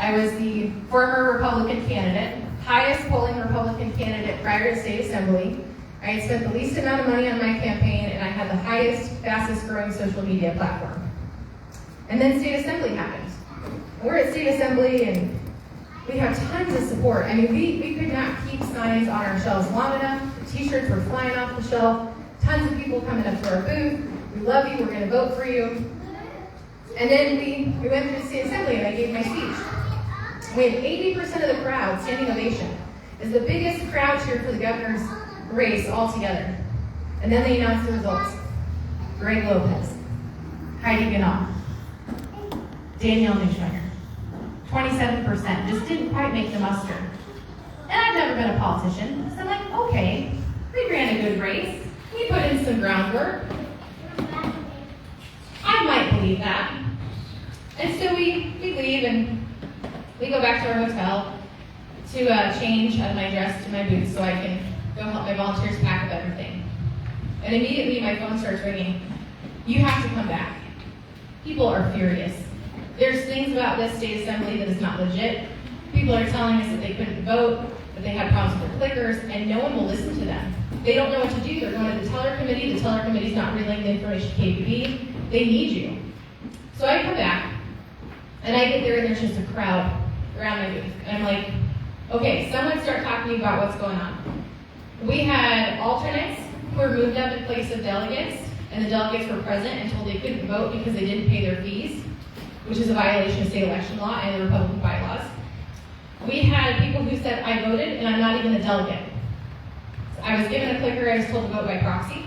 I was the former Republican candidate, highest polling Republican candidate prior to state assembly. I had spent the least amount of money on my campaign, and I had the highest, fastest growing social media platform. And then state assembly happened. We're at state assembly, and we have tons of support. I mean, we could not keep signs on our shelves long enough. The t-shirts were flying off the shelf. Tons of people coming up to our booth. We love you, we're gonna vote for you. And then we went through the state assembly, and I gave my speech. We had 80% of the crowd standing ovation. It's the biggest crowd cheer for the governor's race altogether. And then they announced the results. Greg Lopez, Heidi Ganal, Danielle Neuschwanger. 27%, just didn't quite make the muster. And I've never been a politician, so I'm like, okay, we ran a good race. We put in some groundwork. I might believe that. And so we leave and we go back to our hotel to change out of my dress to my boots so I can go help my volunteers pack up everything. And immediately my phone starts ringing. You have to come back. People are furious. There's things about this state assembly that is not legit. People are telling us that they couldn't vote, that they had problems with their clickers, and no one will listen to them. They don't know what to do. They're going to the teller committee. The teller committee's not relaying the information to KPB. They need you. So I come back, and I get there, and there's just a crowd around my booth. And I'm like, okay, someone start talking to me about what's going on. We had alternates who were moved up in place of delegates, and the delegates were present and told they couldn't vote because they didn't pay their fees, which is a violation of state election law and the Republican bylaws. We had people who said, I voted and I'm not even a delegate. So I was given a clicker, I was told to vote by proxy.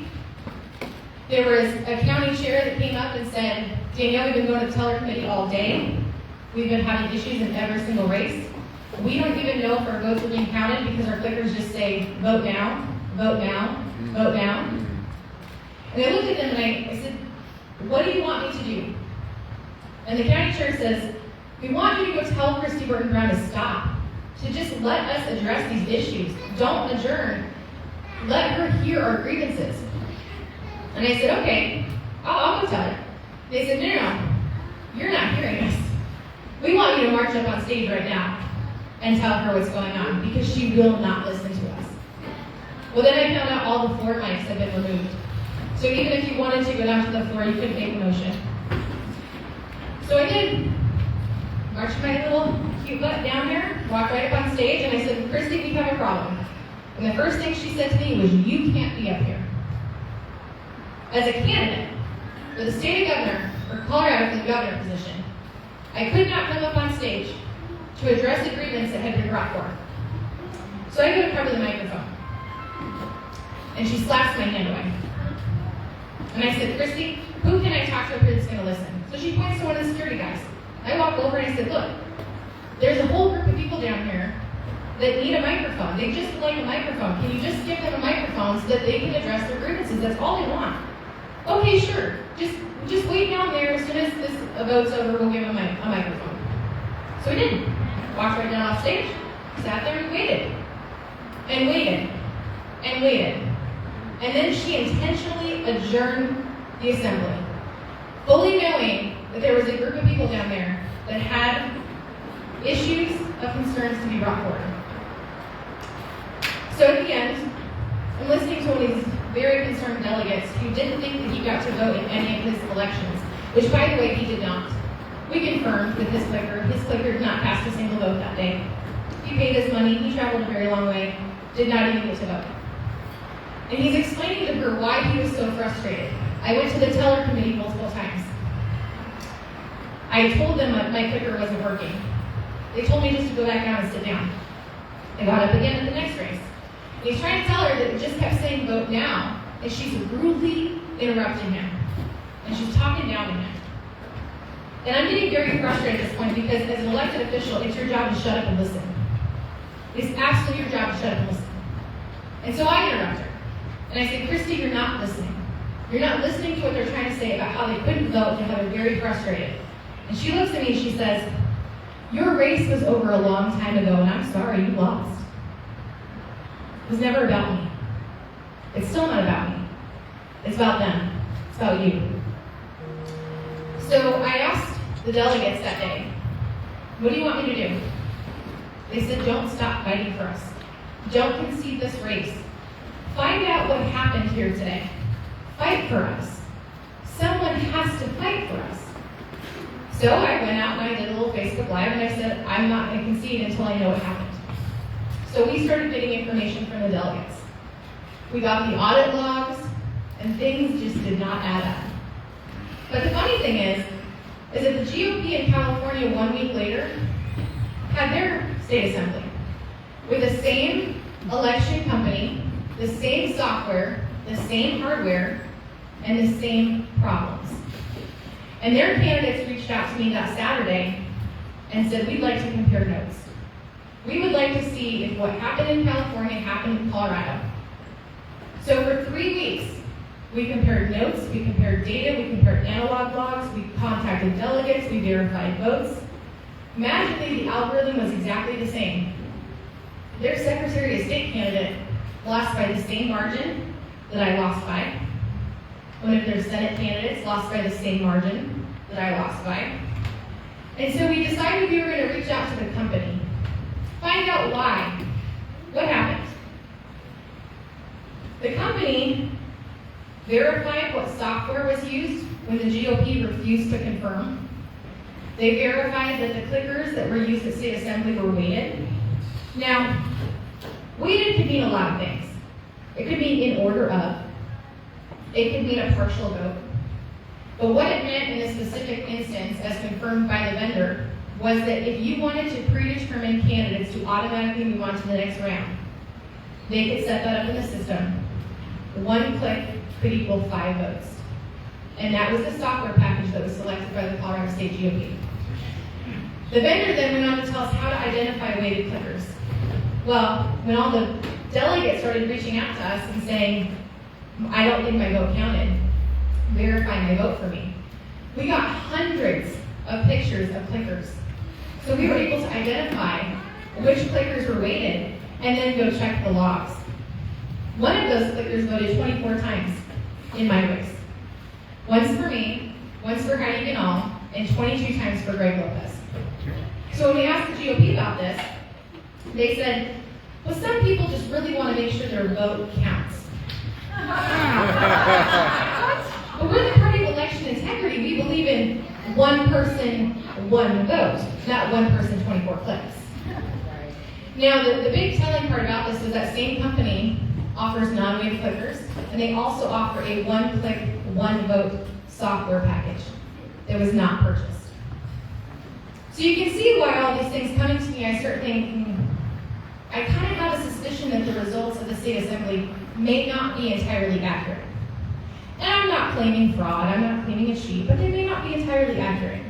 There was a county chair that came up and said, Danielle, we've been going to the teller committee all day. We've been having issues in every single race. We don't even know if our votes are being counted because our clickers just say, vote now, vote now, vote now. And I looked at them and I said, what do you want me to do? And the county chair says, we want you to go tell Christy Burton Brown to stop, to just let us address these issues. Don't adjourn. Let her hear our grievances. And I said, okay, I'll go tell her. They said, no, you're not hearing us. We want you to march up on stage right now and tell her what's going on because she will not listen to us. Well, then I found out all the floor mics had been removed. So even if you wanted to go down to the floor, you couldn't make a motion. So I did. Marched my little cute butt down there, walked right up on stage, and I said, Christy, we have a problem. And the first thing she said to me was, you can't be up here. As a candidate for the state governor, or Colorado for the governor position, I could not come up on stage to address a grievance that had been brought forth. So I go to cover the microphone. And she slaps my hand away. And I said, Christy, who can I talk to up here that's going to listen? So she points to one of the security guys. I walk over and I said, look, there's a whole group of people down here that need a microphone. They just like a microphone. Can you just give them a microphone so that they can address their grievances? That's all they want. Okay, sure. Just wait down there. As soon as this vote's over, we'll give them a microphone. So we did. Walked right down off stage, sat there and waited. And waited. And waited. And then she intentionally adjourned the assembly, fully knowing that there was a group of people down there that had issues of concerns to be brought forward. So at the end, I'm listening to one of these very concerned delegates who didn't think that he got to vote in any of his elections, which, by the way, he did not. We confirmed with his clicker did not cast a single vote that day. He paid his money, he traveled a very long way, did not even get to vote. And he's explaining to her why he was so frustrated. I went to the teller committee multiple times. I told them my clicker wasn't working. They told me just to go back down and sit down. I got up again at the next race. And he's trying to tell her that it just kept saying vote now, and she's rudely interrupting him. And she's talking down to him. And I'm getting very frustrated at this point because as an elected official, it's your job to shut up and listen. It's absolutely your job to shut up and listen. And so I interrupt her. And I say, Christy, you're not listening. You're not listening to what they're trying to say about how they couldn't vote and how they're very frustrated. And she looks at me and she says, your race was over a long time ago, and I'm sorry, you lost. It was never about me. It's still not about me. It's about them. It's about you. So I asked the delegates that day, What do you want me to do? They said, don't stop fighting for us. Don't concede this race. Find out what happened here today. Fight for us. Someone has to fight for us. So I went out and I did a little Facebook Live and I said, I'm not going to concede until I know what happened. So we started getting information from the delegates. We got the audit logs, and things just did not add up. But the funny thing is that the GOP in California 1 week later had their state assembly with the same election company, the same software, the same hardware, and the same problems. And their candidates reached out to me that Saturday and said, we'd like to compare notes. We would like to see if what happened in California happened in Colorado. So for 3 weeks, we compared notes, we compared data, we compared analog logs, we contacted delegates, we verified votes. Magically, the algorithm was exactly the same. Their Secretary of State candidate lost by the same margin that I lost by. One of their Senate candidates lost by the same margin that I lost by. And so we decided we were going to reach out to the company, find out why. What happened? The company verified what software was used when the GOP refused to confirm. They verified that the clickers that were used at State Assembly were weighted. Now, weighted could mean a lot of things. It could mean in order of. It could mean a partial vote. But what it meant in this specific instance, as confirmed by the vendor, was that if you wanted to predetermine candidates to automatically move on to the next round, they could set that up in the system. 1 click could equal 5 votes. And that was the software package that was selected by the Colorado State GOP. The vendor then went on to tell us how to identify weighted clickers. Well, when all the delegates started reaching out to us and saying, I don't think my vote counted, verify my vote for me, we got hundreds of pictures of clickers. So we were able to identify which clickers were weighted and then go check the logs. One of those clickers voted 24 times in my race. Once for me, once for Heidi Ganal, and 22 times for Greg Lopez. So when we asked the GOP about this, they said, well, some people just really want to make sure their vote counts. But we're the party of election integrity. We believe in one person, one vote, not one person, 24 clicks. Now, the big telling part about this is that same company offers non-weighted clickers, and they also offer a one-click, one-vote software package that was not purchased. So you can see why all these things coming to me, I start thinking, I kind of have a suspicion that the results of the state assembly may not be entirely accurate. And I'm not claiming fraud, I'm not claiming a cheat, but they may not be entirely accurate.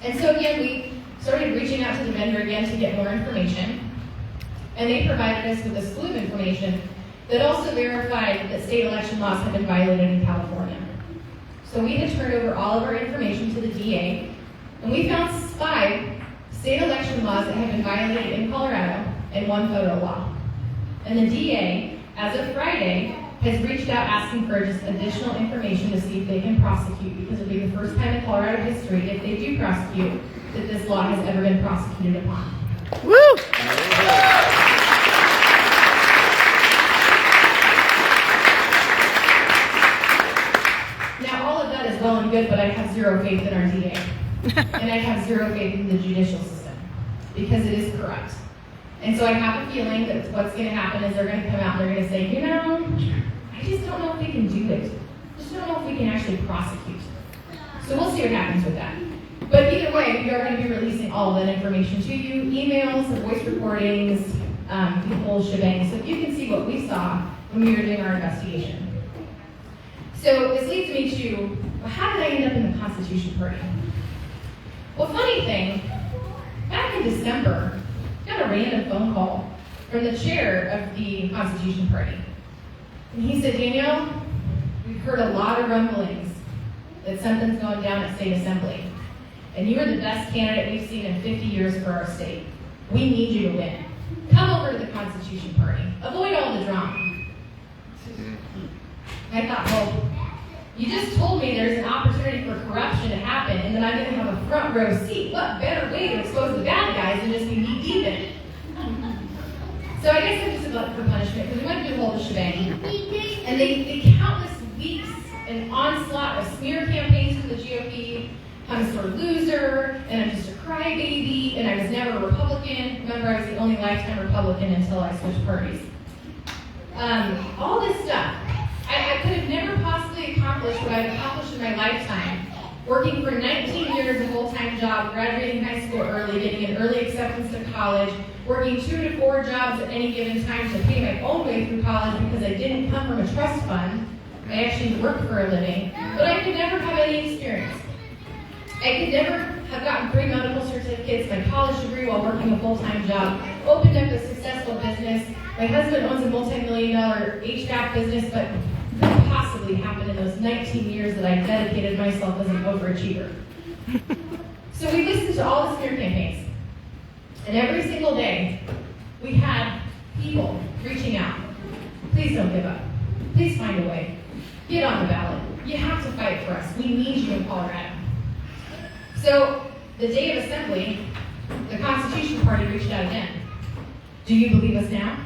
And so again, we started reaching out to the vendor again to get more information, and they provided us with a slew of information that also verified that state election laws had been violated in California. So we had turned over all of our information to the DA, and we found 5 state election laws that had been violated in Colorado and 1 federal law. And the DA, as of Friday, has reached out asking for just additional information to see if they can prosecute, because it'll be the first time in Colorado history, if they do prosecute, that this law has ever been prosecuted upon. Woo! Now, all of that is well and good, but I have zero faith in our DA. And I have zero faith in the judicial system, because it is corrupt. And so I have a feeling that what's going to happen is they're going to come out and they're going to say, you know, I just don't know if we can do it. I just don't know if we can actually prosecute. So we'll see what happens with that. But either way, we are going to be releasing all of that information to you, emails, voice recordings, the whole shebang, so you can see what we saw when we were doing our investigation. So this leads me to, well, how did I end up in the Constitution Party? Well, funny thing, back in December, I got a random phone call from the chair of the Constitution Party. And he said, Danielle, we've heard a lot of rumblings that something's going down at State Assembly. And you are the best candidate we've seen in 50 years for our state. We need you to win. Come over to the Constitution Party. Avoid all the drama. I thought, well, You just told me there's an opportunity for corruption to happen, and then I'm going to have a front row seat. What better way to expose the bad guys than just be knee deep in it? So I guess I'm just up for punishment, because we went through the whole shebang. And they countless weeks and onslaught of smear campaigns from the GOP. I'm a sore loser, and I'm just a crybaby, and I was never a Republican. Remember, I was the only lifetime Republican until I switched parties. All this stuff. I could have never possibly accomplished what I've accomplished in my lifetime. Working for 19 years, a full-time job, graduating high school early, getting an early acceptance to college, working 2 to 4 jobs at any given time to pay my own way through college because I didn't come from a trust fund. I actually worked for a living, but I could never have any experience. I could never have gotten 3 medical certificates, my college degree while working a full-time job, opened up a successful business. My husband owns a multi-million-dollar HVAC business, but couldn't possibly happen in those 19 years that I dedicated myself as an overachiever. So we listened to all the smear campaigns, and every single day we had people reaching out. Please don't give up. Please find a way. Get on the ballot. You have to fight for us. We need you in Colorado. So the day of assembly, the Constitution Party reached out again. Do you believe us now?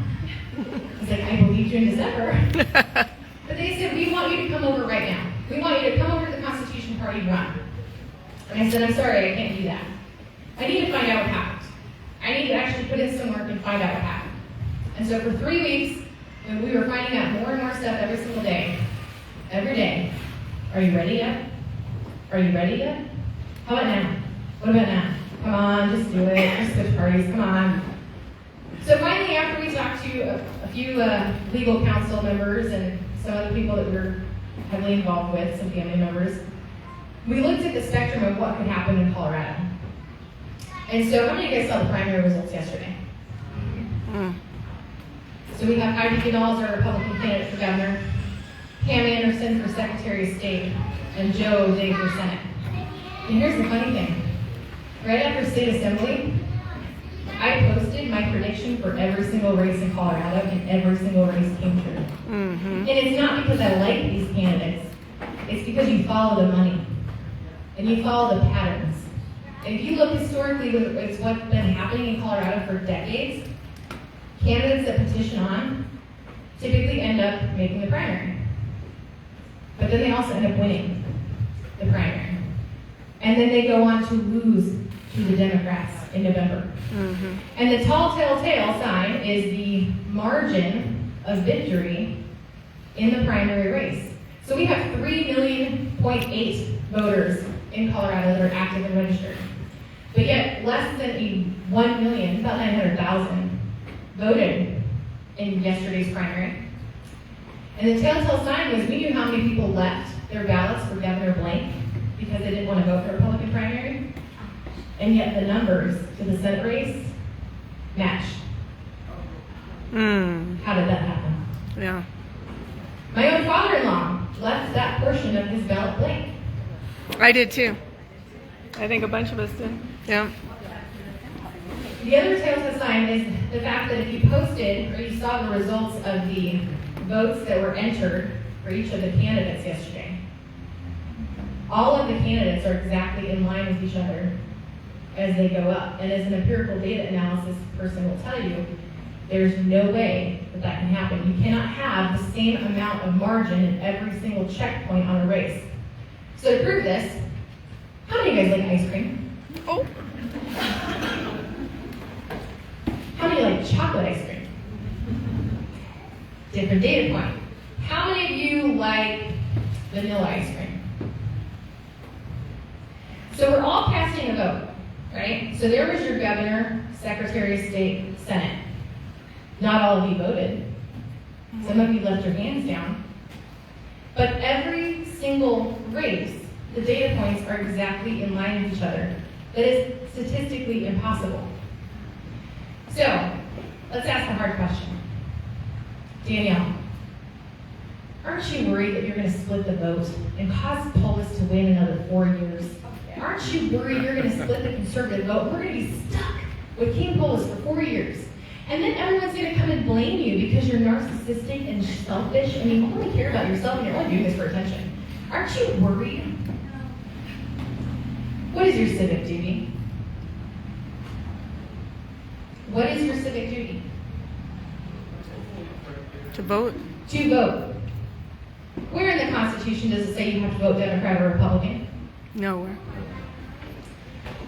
I was like, I believed you in December. But they said, we want you to come over right now. We want you to come over to the Constitution Party and run. And I said, I'm sorry, I can't do that. I need to find out what happened. I need to actually put in some work and find out what happened. And so for 3 weeks, when we were finding out more and more stuff every single day, every day, are you ready yet? Are you ready yet? How about now? What about now? Come on, just do it. Just switch parties, come on. So finally, after we talked to a few legal counsel members and some other people that we were heavily involved with, some family members, we looked at the spectrum of what could happen in Colorado. And so how many of you guys saw the primary results yesterday? So we have Heidi Ginals, our Republican candidate for governor, Pam Anderson for Secretary of State, and Joe Day for Senate. And here's the funny thing. Right after state assembly, I posted my prediction for every single race in Colorado, and every single race came true. And it's not because I like these candidates. It's because you follow the money, and you follow the patterns. And if you look historically, it's what's been happening in Colorado for decades. Candidates that petition on typically end up making the primary. But then they also end up winning the primary. And then they go on to lose to the Democrats in November. And the tall telltale sign is the margin of victory in the primary race. So we have 3.8 million voters in Colorado that are active and registered. But yet less than 1 million, about 900,000, voted in yesterday's primary. And the telltale sign was we knew how many people left their ballots for Governor blank because they didn't want to vote for a Republican primary. And yet the numbers to the Senate race matched. How did that happen? Yeah. My own father-in-law left that portion of his ballot blank. I did too. I think a bunch of us did. Yeah. The other telltale sign is the fact that if you posted or you saw the results of the votes that were entered for each of the candidates yesterday, all of the candidates are exactly in line with each other as they go up. And as an empirical data analysis person will tell you, there's no way that that can happen. You cannot have the same amount of margin in every single checkpoint on a race. So to prove this, how many of you guys like ice cream? Oh. How many like chocolate ice cream? Different data point. How many of you like vanilla ice cream? So we're all casting a vote, right? So there was your governor, secretary of state, senate. Not all of you voted. Some of you left your hands down. But every single race, the data points are exactly in line with each other. That is statistically impossible. So, let's ask a hard question. Danielle, aren't you worried that you're going to split the vote and cause Polis to win another 4 years? Aren't you worried you're going to split the conservative vote? We're going to be stuck with King Polis for 4 years. And then everyone's going to come and blame you because you're narcissistic and selfish and you only care about yourself and you're only doing this for attention. Aren't you worried? What is your civic duty? What is your civic duty? To vote. To vote. Where in the Constitution does it say you have to vote Democrat or Republican? Nowhere.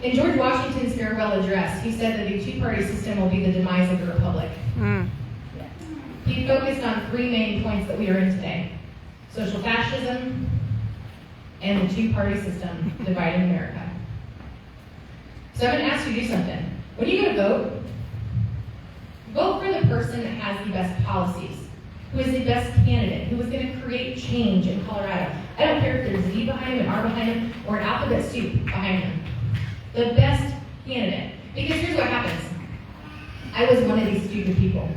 In George Washington's farewell address, he said that the two-party system will be the demise of the republic. He focused on three main points that we are in today: social fascism and the two-party system dividing America. So I'm going to ask you to do something. When you go to vote for the person that has the best policies, who is the best candidate, who is going to create change in Colorado. I don't care if there's a D behind him, an R behind him, or an alphabet soup behind him. The best candidate. Because here's what happens. I was one of these stupid people.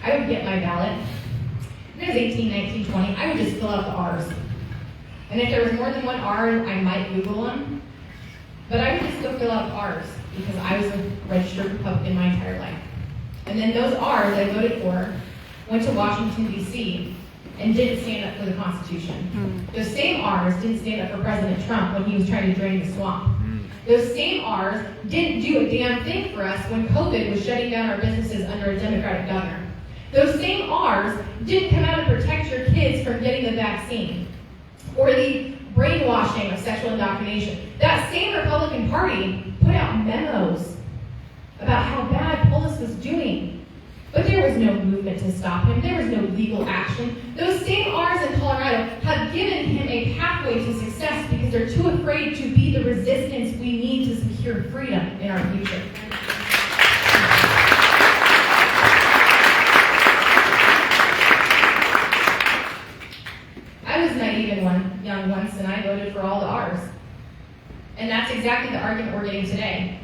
I would get my ballot. When I was 18, 19, 20, I would just fill out the R's. And if there was more than one R, I might Google them. But I would just go fill out the R's because I was a registered Republican my entire life. And then those R's I voted for went to Washington, D.C., and didn't stand up for the Constitution. Those same R's didn't stand up for President Trump when he was trying to drain the swamp. Those same R's didn't do a damn thing for us when COVID was shutting down our businesses under a Democratic governor. Those same R's didn't come out and protect your kids from getting the vaccine or the brainwashing of sexual indoctrination. That same Republican Party put out memos about how bad Polis was doing. But there was no movement to stop him. There was no legal action. Those same R's in Colorado have given him a pathway to success because they're too afraid to be the resistance we need to secure freedom in our future. I was naive and young once, and I voted for all the R's. And that's exactly the argument we're getting today.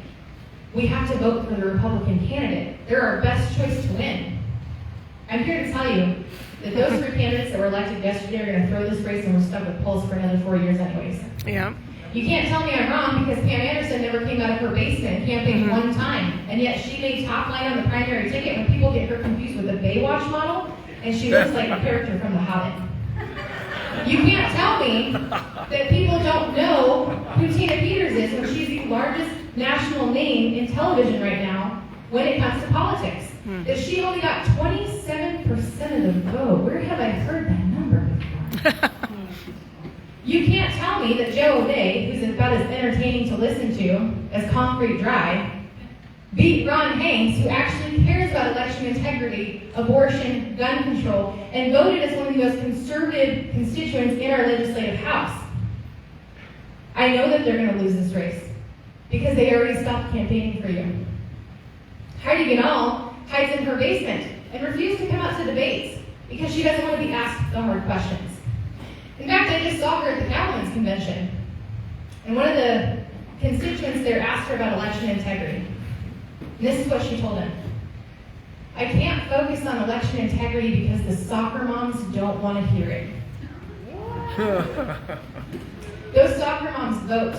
We have to vote for the Republican candidate. They're our best choice to win. I'm here to tell you that those three candidates that were elected yesterday are going to throw this race and we're stuck with polls for another 4 years anyways. Yeah. You can't tell me I'm wrong because Pam Anderson never came out of her basement and campaigned one time. And yet she made top line on the primary ticket when people get her confused with the Baywatch model and she looks like a character from The Hobbit. You can't tell me that people don't know who Tina Peters is when she's the largest national name in television right now when it comes to politics. That she only got 27% of the vote. Where have I heard that number before? You can't tell me that Joe O'Dea, who's about as entertaining to listen to as Concrete Dry, beat Ron Hanks, who actually cares about election integrity, abortion, gun control, and voted as one of the most conservative constituents in our legislative house. I know that they're going to lose this race because they already stopped campaigning for you. Heidi Ganahl hides in her basement and refuses to come out to debates because she doesn't want to be asked the hard questions. In fact, I just saw her at the Cattlemen's Convention, and one of the constituents there asked her about election integrity. And this is what she told him. I can't focus on election integrity because the soccer moms don't want to hear it. Those soccer moms vote.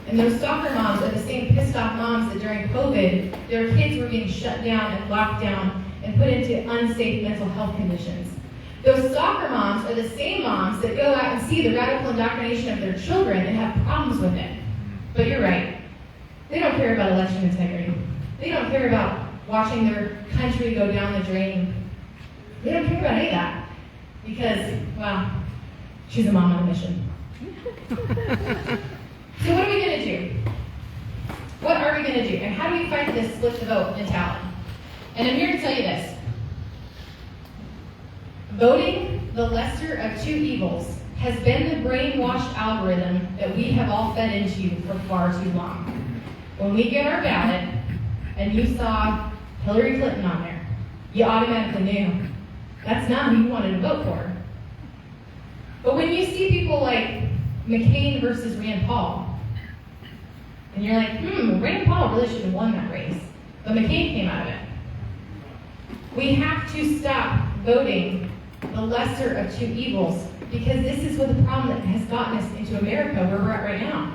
And those soccer moms are the same pissed off moms that during COVID, their kids were being shut down and locked down and put into unsafe mental health conditions. Those soccer moms are the same moms that go out and see the radical indoctrination of their children and have problems with it. But you're right. They don't care about election integrity. They don't care about watching their country go down the drain. They don't care about any of that. Because, well, she's a mom on a mission. So what are we going to do? What are we going to do? And how do we fight this split the vote mentality? And I'm here to tell you this. Voting the lesser of two evils has been the brainwashed algorithm that we have all fed into for far too long. When we get our ballot and you saw Hillary Clinton on there, you automatically knew that's not who you wanted to vote for. But when you see people like McCain versus Rand Paul, and you're like, Rand Paul really should have won that race, but McCain came out of it. We have to stop voting the lesser of two evils because this is what the problem that has gotten us into America where we're at right now.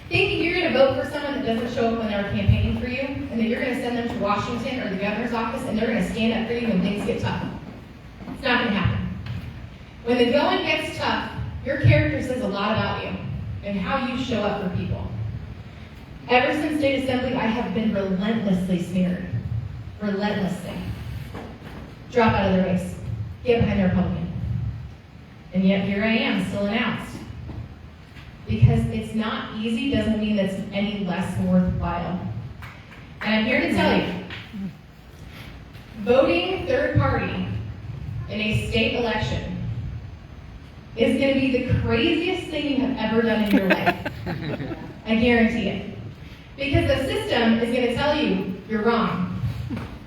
Thinking you're going to vote for someone that doesn't show up when they're campaigning for you, and that you're going to send them to Washington or the governor's office, and they're going to stand up for you when things get tough. It's not going to happen. When the going gets tough, Your character says a lot about you and how you show up for people. Ever since State Assembly, I have been relentlessly smeared. Relentlessly. Drop out of the race. Get behind the Republican. And yet here I am, still announced. Because it's not easy doesn't mean that it's any less worthwhile. And I'm here to tell you, voting third party in a state election is going to be the craziest thing you have ever done in your life. I guarantee it. Because the system is going to tell you you're wrong.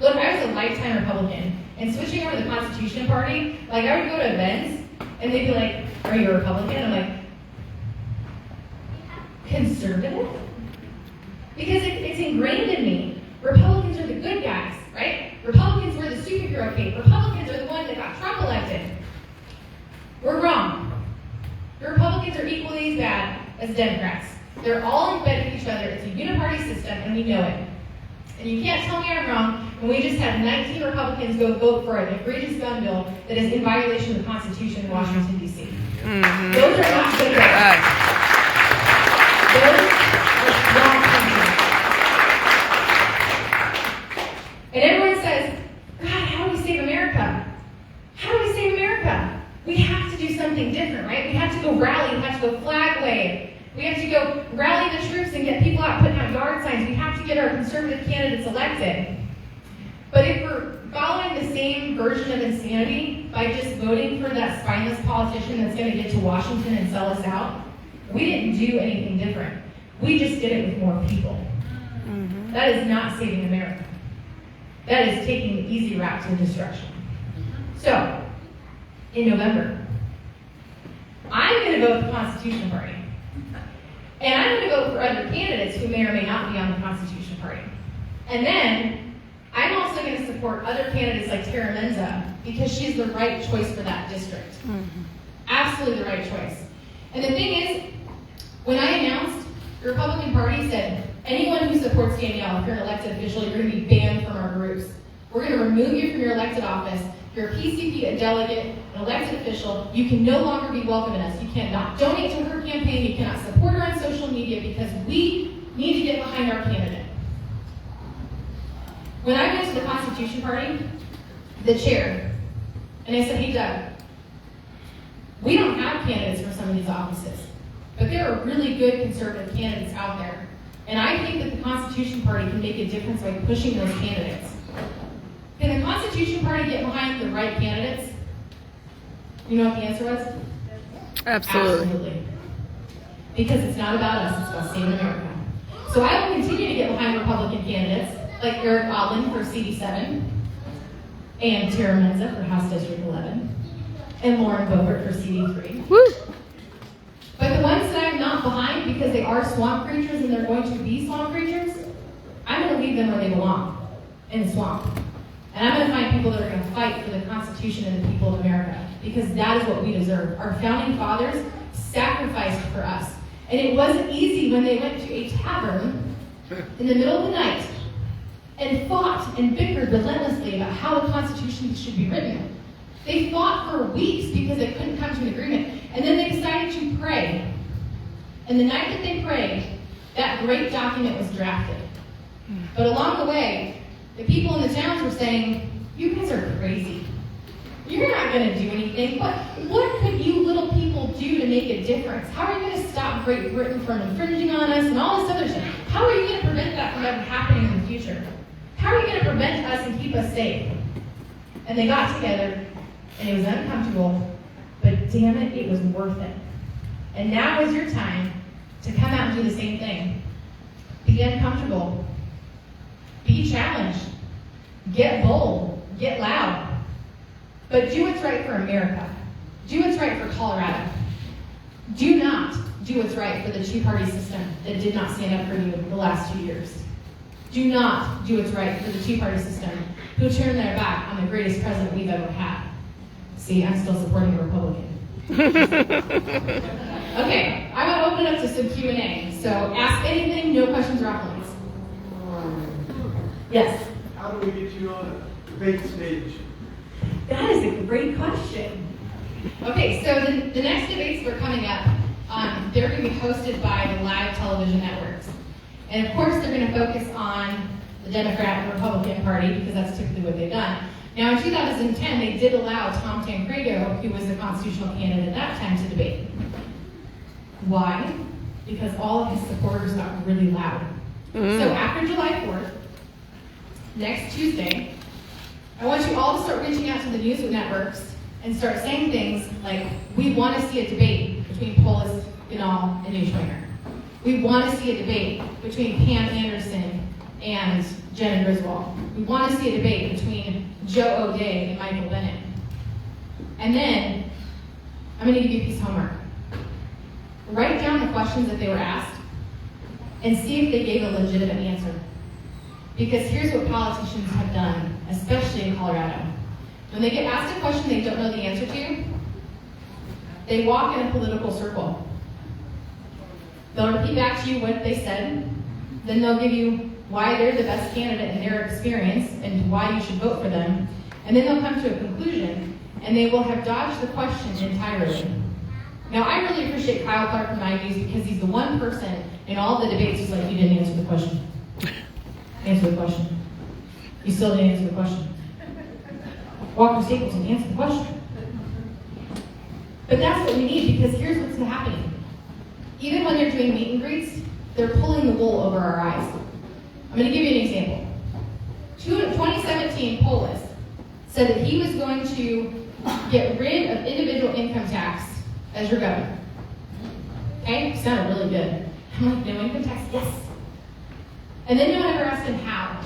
Look, I was a lifetime Republican, and switching over to the Constitution Party, like I would go to events, and they'd be like, are you a Republican? I'm like, conservative? Because it's ingrained in me. Republicans are the good guys, right? Republicans were the superhero cape. Republicans are the ones that got Trump elected. We're wrong. The Republicans are equally as bad as Democrats. They're all in bed with each other. It's a uniparty system, and we know it. And you can't tell me I'm wrong when we just had 19 Republicans go vote for an egregious gun bill that is in violation of the Constitution in Washington, D.C. Mm-hmm. Those are not good guys. Those are wrong countries. And everyone says, God, how do we save America? How do we save America? We have to do something different, right? We have to go rally. We have to go flag wave. We have to go rally the troops and get people out putting out yard signs. We have to get our conservative candidates elected. But if we're following the same version of insanity by just voting for that spineless politician that's going to get to Washington and sell us out, we didn't do anything different. We just did it with more people. Mm-hmm. That is not saving America. That is taking the easy route to destruction. So, in November, I'm going to vote for the Constitution Party. And I'm going to vote for other candidates who may or may not be on the Constitution Party. And then, I'm also going to support other candidates like Tara Menza because she's the right choice for that district. Mm-hmm. Absolutely the right choice. And the thing is, when I announced, the Republican Party said, anyone who supports Danielle, if you're an elected official, you're going to be banned from our groups. We're going to remove you from your elected office. If you're a PCP, a delegate, an elected official, you can no longer be welcome in us. You cannot donate to her campaign. You cannot support her on social media because we need to get behind our candidate. When I went to the Constitution Party, the chair, and I said, hey, Doug, we don't have candidates for some of these offices, but there are really good conservative candidates out there. And I think that the Constitution Party can make a difference by pushing those candidates. Can the Constitution Party get behind the right candidates? You know what the answer was? Absolutely. Because it's not about us, it's about saving America. So I will continue to get behind Republican candidates like Eric Odlin for CD7, and Tara Menza for House District 11, and Lauren Boebert for CD3. Woo! But the ones that I'm not behind because they are swamp creatures and they're going to be swamp creatures, I'm going to leave them where they belong, in the swamp. And I'm going to find people that are going to fight for the Constitution and the people of America, because that is what we deserve. Our founding fathers sacrificed for us. And it wasn't easy when they went to a tavern in the middle of the night and fought and bickered relentlessly about how the Constitution should be written. They fought for weeks because they couldn't come to an agreement. And then they decided to pray. And the night that they prayed, that great document was drafted. But along the way, the people in the towns were saying, you guys are crazy. You're not going to do anything. What could you little people do to make a difference? How are you going to stop Great Britain from infringing on us and all this other stuff? How are you going to prevent that from ever happening in the future? How are you going to prevent us and keep us safe? And they got together, and it was uncomfortable, but damn it, it was worth it. And now is your time to come out and do the same thing. Be uncomfortable. Be challenged. Get bold. Get loud. But do what's right for America. Do what's right for Colorado. Do not do what's right for the two-party system that did not stand up for you the last 2 years. Do not do what's right for the two-party system who turned their back on the greatest president we've ever had. See, I'm still supporting a Republican. Okay, I want to open it up to some Q&A. So ask anything, no questions or off limits. Yes? How do we get you on a debate stage? That is a great question. Okay, so the next debates that are coming up, they're going to be hosted by the live television networks. And of course, they're going to focus on the Democrat and Republican Party, because that's typically what they've done. Now, in 2010, they did allow Tom Tancredo, who was the constitutional candidate at that time, to debate. Why? Because all of his supporters got really loud. So after July 4th, next Tuesday, I want you all to start reaching out to the news networks and start saying things like, we want to see a debate between Polis, Danielle, and Neuschwanger. We want to see a debate between Pam Anderson and Jen Griswold. We want to see a debate between Joe O'Dea and Michael Bennett. And then, I'm going to give you a piece of homework. Write down the questions that they were asked and see if they gave a legitimate answer. Because here's what politicians have done, especially in Colorado. When they get asked a question they don't know the answer to, they walk in a political circle. They'll repeat back to you what they said, then they'll give you why they're the best candidate in their experience and why you should vote for them, and then they'll come to a conclusion, and they will have dodged the question entirely. Now, I really appreciate Kyle Clark from IVs because he's the one person in all the debates who's like, you didn't answer the question. Answer the question. You still didn't answer the question. Walker Stapleton, answer the question. But that's what we need, because here's what's happening. Even when they're doing meet and greets, they're pulling the wool over our eyes. I'm going to give you an example. 2017, Polis said that he was going to get rid of individual income tax as your governor. Okay? Sounded really good. I'm like, no income tax? Yes. And then no one ever asked him how.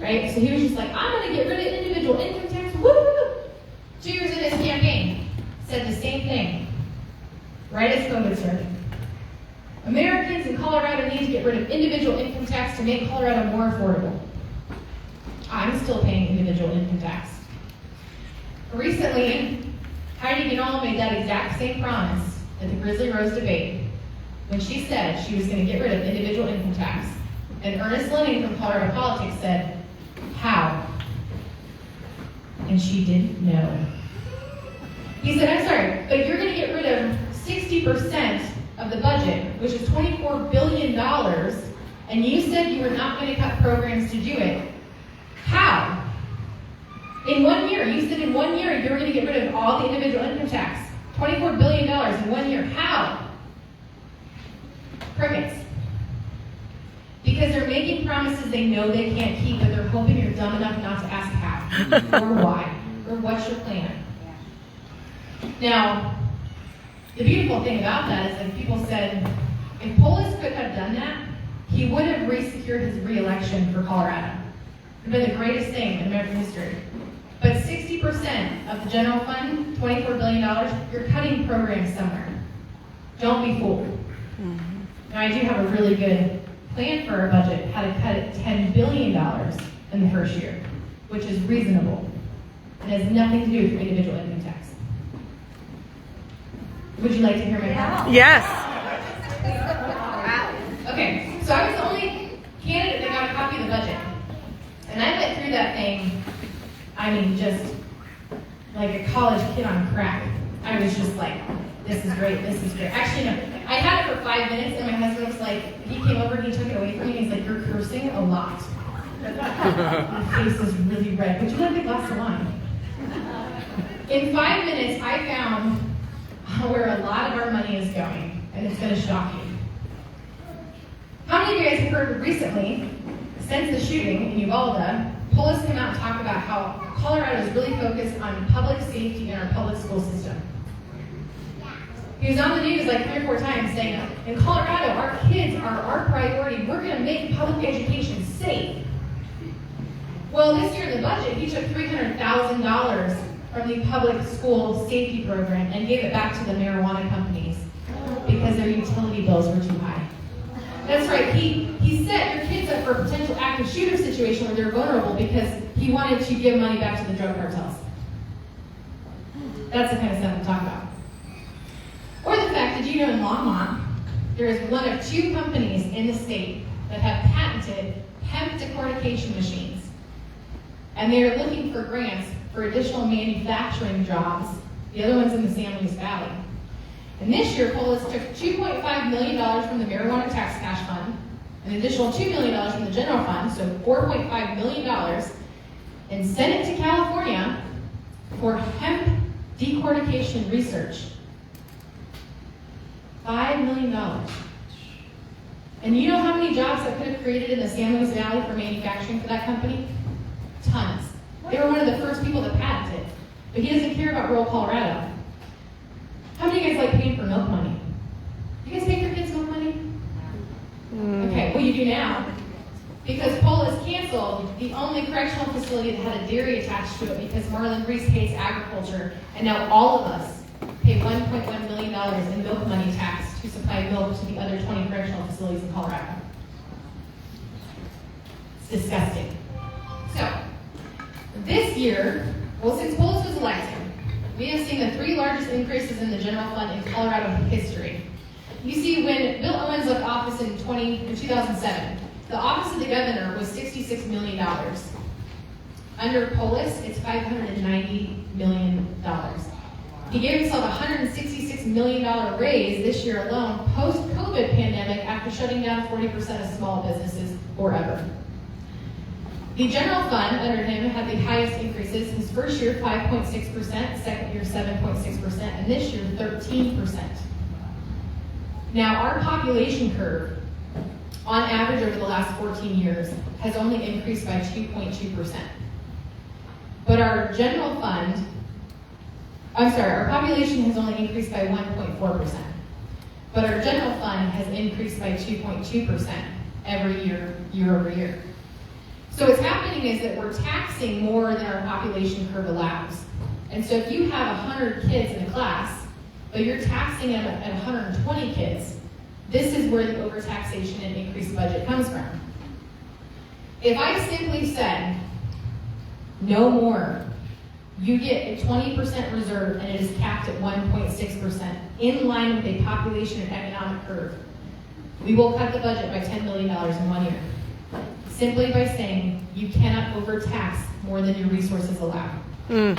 Right? So he was just like, I'm going to get rid of individual income tax. Woo! 2 years into his campaign, said the same thing. Right as COVID started. Americans in Colorado need to get rid of individual income tax to make Colorado more affordable. I'm still paying individual income tax. Recently, Heidi Ganahl made that exact same promise at the Grizzly Rose debate when she said she was going to get rid of individual income tax. And Ernest Lenning from Colorado Politics said, how? And she didn't know. He said, I'm sorry, but you're going to get rid of 60% of the budget, which is $24 billion, and you said you were not going to cut programs to do it. How? In 1 year, you said in 1 year you were going to get rid of all the individual income tax. $24 billion in 1 year. How? Crickets. Because they're making promises they know they can't keep, but they're hoping you're dumb enough not to ask how, or why, or what's your plan. Now, the beautiful thing about that is that people said, if Polis could have done that, he would have re-secured his re-election for Colorado. It would have been the greatest thing in American history. But 60% of the general fund, $24 billion, you're cutting programs somewhere. Don't be fooled. Now, I do have a really good plan for our budget, how to cut it $10 billion in the first year, which is reasonable. It has nothing to do with individual income tax. Would you like to hear my plan? Yes. Okay, so I was the only candidate that got a copy of the budget. And I went through that thing, I mean, just like a college kid on crack. I was just like, this is great, this is great. Actually, no, I had it for 5 minutes, and my husband was like, he came over and he took it away from me, and he's like, you're cursing a lot. Your face is really red. Would you like a glass of wine? In 5 minutes, I found where a lot of our money is going, and it's going to shock you. How many of you guys have heard recently, since the shooting in Uvalde, Polis come out and talk about how Colorado is really focused on public safety in our public school system? He was on the news like 3 or 4 times saying, in Colorado, our kids are our priority. We're going to make public education safe. Well, this year in the budget, he took $300,000 from the public school safety program and gave it back to the marijuana companies because their utility bills were too high. That's right, he set your kids up for a potential active shooter situation where they're vulnerable because he wanted to give money back to the drug cartels. That's the kind of stuff I'm talking about. Or the fact that you know in Longmont, there is one of 2 companies in the state that have patented hemp decortication machines. And they are looking for grants for additional manufacturing jobs The other one's in the San Luis Valley. And this year, Polis took $2.5 million from the marijuana tax cash fund, an additional $2 million from the general fund, so $4.5 million, and sent it to California for hemp decortication research. $5 million. And you know how many jobs that could have created in the San Luis Valley for manufacturing for that company? Tons. They were one of the first people that patented it. But he doesn't care about rural Colorado. How many of you guys like paying for milk money? You guys pay for kids milk money? Okay, well you do now. Because Polis canceled the only correctional facility that had a dairy attached to it because Marlon Reese hates agriculture, and now all of us pay $1.1 million in milk money tax to supply milk to the other 20 correctional facilities in Colorado. It's disgusting. So, this year, well, since Polis was elected, we have seen the 3 largest increases in the general fund in Colorado history. You see, when Bill Owens left office in 2007, the office of the governor was $66 million. Under Polis, it's $590 million. He gave himself a $166 million raise this year alone, post-COVID pandemic, after shutting down 40% of small businesses forever. The general fund under him had the highest increases. His first year, 5.6%, second year, 7.6%, and this year, 13%. Now, our population curve, on average over the last 14 years, has only increased by 2.2%. But our general fund, our population has only increased by 1.4%. But our general fund has increased by 2.2% every year, year over year. So what's happening is that we're taxing more than our population curve allows. And so if you have 100 kids in a class, but you're taxing them at 120 kids, this is where the overtaxation and increased budget comes from. If I simply said, no more, you get a 20% reserve and it is capped at 1.6%, in line with a population and economic curve, we will cut the budget by $10 million in 1 year. Simply by saying you cannot overtax more than your resources allow. Woo!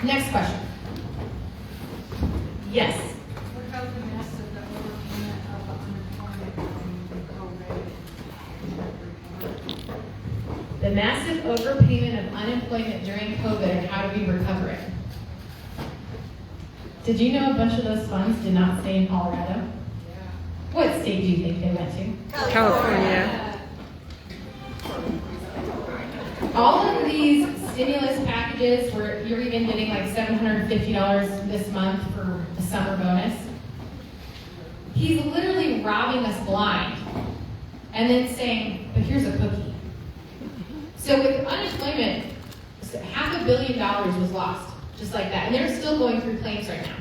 Next question. Yes. What about the massive overpayment of unemployment? The massive overpayment of unemployment during COVID and how do we recover it? Did you know a bunch of those funds did not stay in Colorado? Yeah. What state do you think they went to? California. All of these stimulus packages where you're even getting like $750 this month for the summer bonus, he's literally robbing us blind and then saying, but here's a cookie. So with unemployment, $500 million was lost, just like that. And they're still going through claims right now.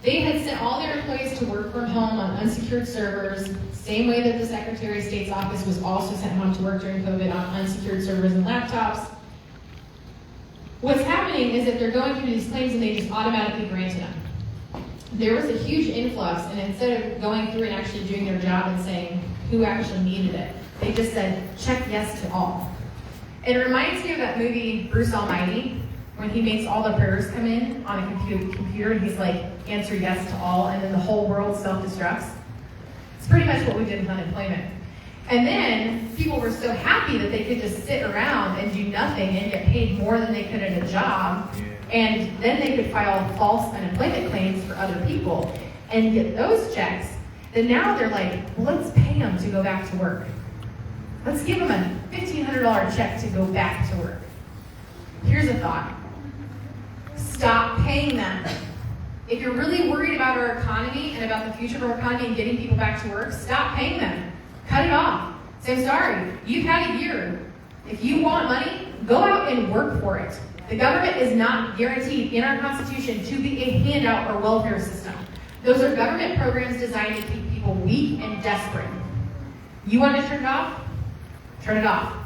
They had sent all their employees to work from home on unsecured servers, same way that the Secretary of State's office was also sent home to work during COVID on unsecured servers and laptops. What's happening is that they're going through these claims and they just automatically granted them. There was a huge influx, and instead of going through and actually doing their job and saying who actually needed it, they just said, check yes to all. It reminds me of that movie, Bruce Almighty, when he makes all the prayers come in on a computer, and he's like, answer yes to all, and then the whole world self-destructs. It's pretty much what we did with unemployment. And then people were so happy that they could just sit around and do nothing and get paid more than they could at a job, and then they could file false unemployment claims for other people and get those checks. Then now they're like, well, let's pay them to go back to work. Let's give them a $1,500 check to go back to work. Here's a thought. Stop paying them. If you're really worried about our economy and about the future of our economy and getting people back to work, stop paying them. Cut it off. Say, I'm sorry, you've had a year. If you want money, go out and work for it. The government is not guaranteed in our Constitution to be a handout or welfare system. Those are government programs designed to keep people weak and desperate. You want to turn it off? Turn it off.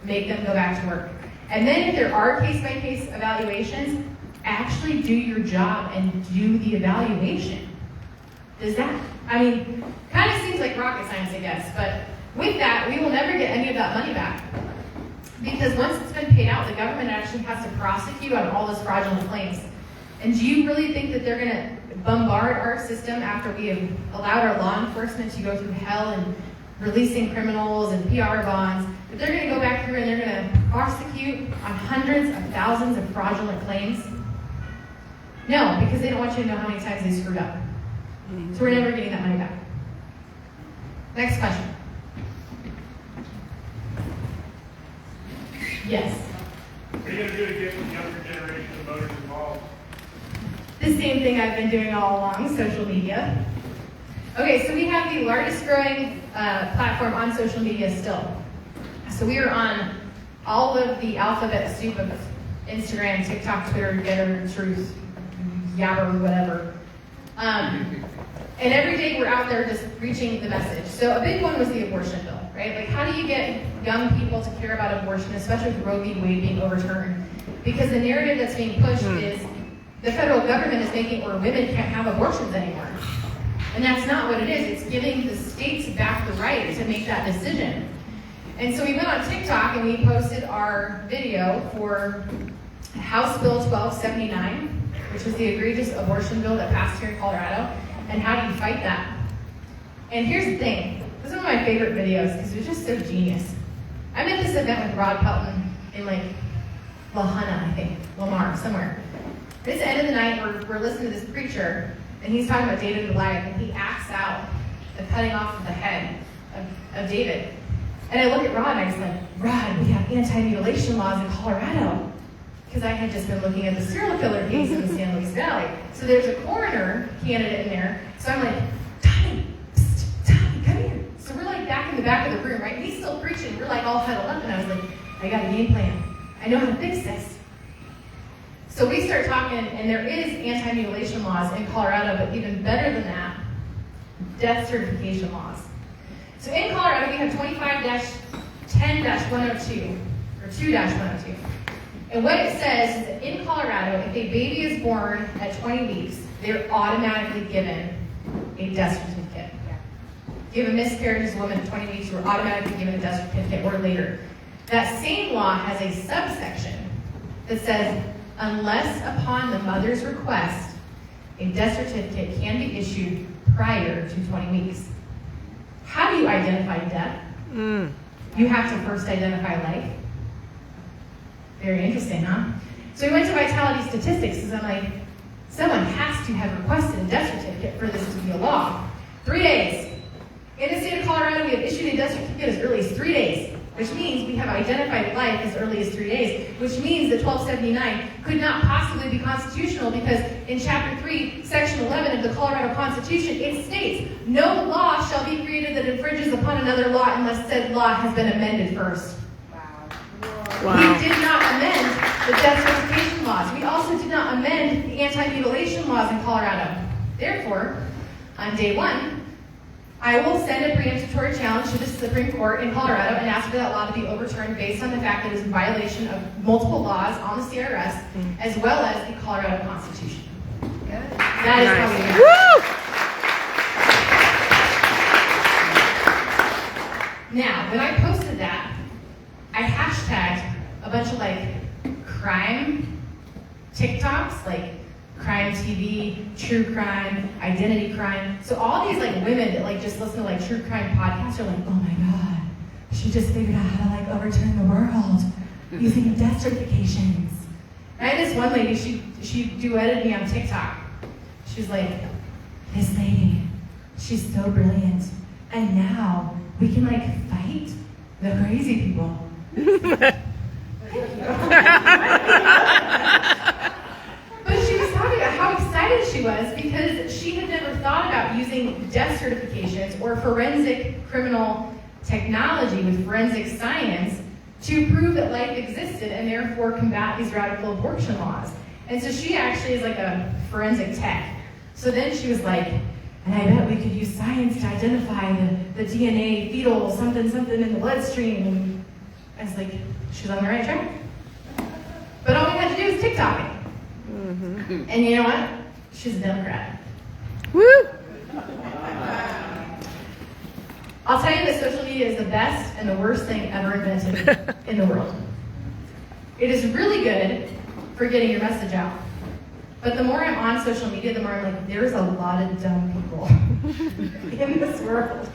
Make them go back to work. And then if there are case-by-case evaluations, actually do your job and do the evaluation. Does that, kind of seems like rocket science, I guess, but With that, we will never get any of that money back. Because once it's been paid out, the government actually has to prosecute on all those fraudulent claims. And do you really think that they're going to bombard our system after we have allowed our law enforcement to go through hell and releasing criminals and PR bonds, that they're going to go back through and they're going to prosecute on hundreds of thousands of fraudulent claims? No, because they don't want you to know how many times they screwed up. So we're never getting that money back. Next question. Yes. What are you going to do to get the younger generation of voters involved? The same thing I've been doing all along, social media. Okay, so we have the largest growing platform on social media still. So we are on all of the alphabet soup of Instagram, TikTok, Twitter, Getter, Truth, Yabber, whatever. And every day we're out there just reaching the message. So a big one was the abortion bill, right? Like, how do you get young people to care about abortion, especially with Roe v. Wade being overturned? Because the narrative that's being pushed is the federal government is making it where women can't have abortions anymore. And that's not what it is. It's giving the states back the right to make that decision. And so we went on TikTok and we posted our video for House Bill 1279, which is the egregious abortion bill that passed here in Colorado, and how do you fight that? And here's the thing. This is one of my favorite videos because it was just so genius. I'm at this event with Rod Pelton in like Lahana, I think, Lamar, somewhere. It's the end of the night, we're listening to this preacher, and he's talking about David and Goliath, and he acts out the cutting off of the head of David. And I look at Rod, and I was like, Rod, we have anti-mutilation laws in Colorado. Because I had just been looking at the serial killer case in the San Luis Valley. So there's a coroner candidate in there. So I'm like, Tommy, come here. So we're like back in the back of the room, right? He's still preaching. We're like all huddled up, and I was like, I got a game plan. I know how to fix this. So we start talking, and there is anti-mutilation laws in Colorado, but even better than that, death certification laws. So in Colorado, we have 25-10-102, or 2-102. And what it says is that in Colorado, if a baby is born at 20 weeks, they're automatically given a death certificate. If you have a miscarriage as a woman at 20 weeks, you're automatically given a death certificate or later. That same law has a subsection that says, unless upon the mother's request, a death certificate can be issued prior to 20 weeks. How do you identify death? You have to first identify life. Very interesting, huh? So we went to Vitality Statistics, because I'm like, someone has to have requested a death certificate for this to be a law. 3 days. In the state of Colorado, we have issued a death certificate as early as 3 days, which means we have identified life as early as 3 days, which means that 1279 could not possibly be constitutional because in Chapter 3, Section 11 of the Colorado Constitution, it states, no law shall be created that infringes upon another law unless said law has been amended first. Wow. We did not amend the death certification laws. We also did not amend the anti-mutilation laws in Colorado. Therefore, on day one, I will send a preemptory challenge to the Supreme Court in Colorado and ask for that law to be overturned based on the fact that it is in violation of multiple laws on the CRS as well as the Colorado Constitution. That is how we do it. Now, when I posted that, I hashtagged a bunch of like crime TikToks, like crime TV, true crime, identity crime. So all these like women that like just listen to like true crime podcasts are like, oh my God, she just figured out how to like overturn the world using death certifications. And I had this one lady, she duetted me on TikTok. She's like, this lady, she's so brilliant. And now we can like fight the crazy people. But she was talking about how excited she was because she had never thought about using death certifications or forensic criminal technology with forensic science to prove that life existed and therefore combat these radical abortion laws. And so she actually is like a forensic tech. So then she was like, and I bet we could use science to identify the DNA, fetal, something in the bloodstream. And I was like, she's on the right track. But all we had to do was TikTok it. Mm-hmm. And you know what? She's a Democrat. Woo! I'll tell you that social media is the best and the worst thing ever invented in the world. It is really good for getting your message out. But the more I'm on social media, the more I'm like, there's a lot of dumb people in this world.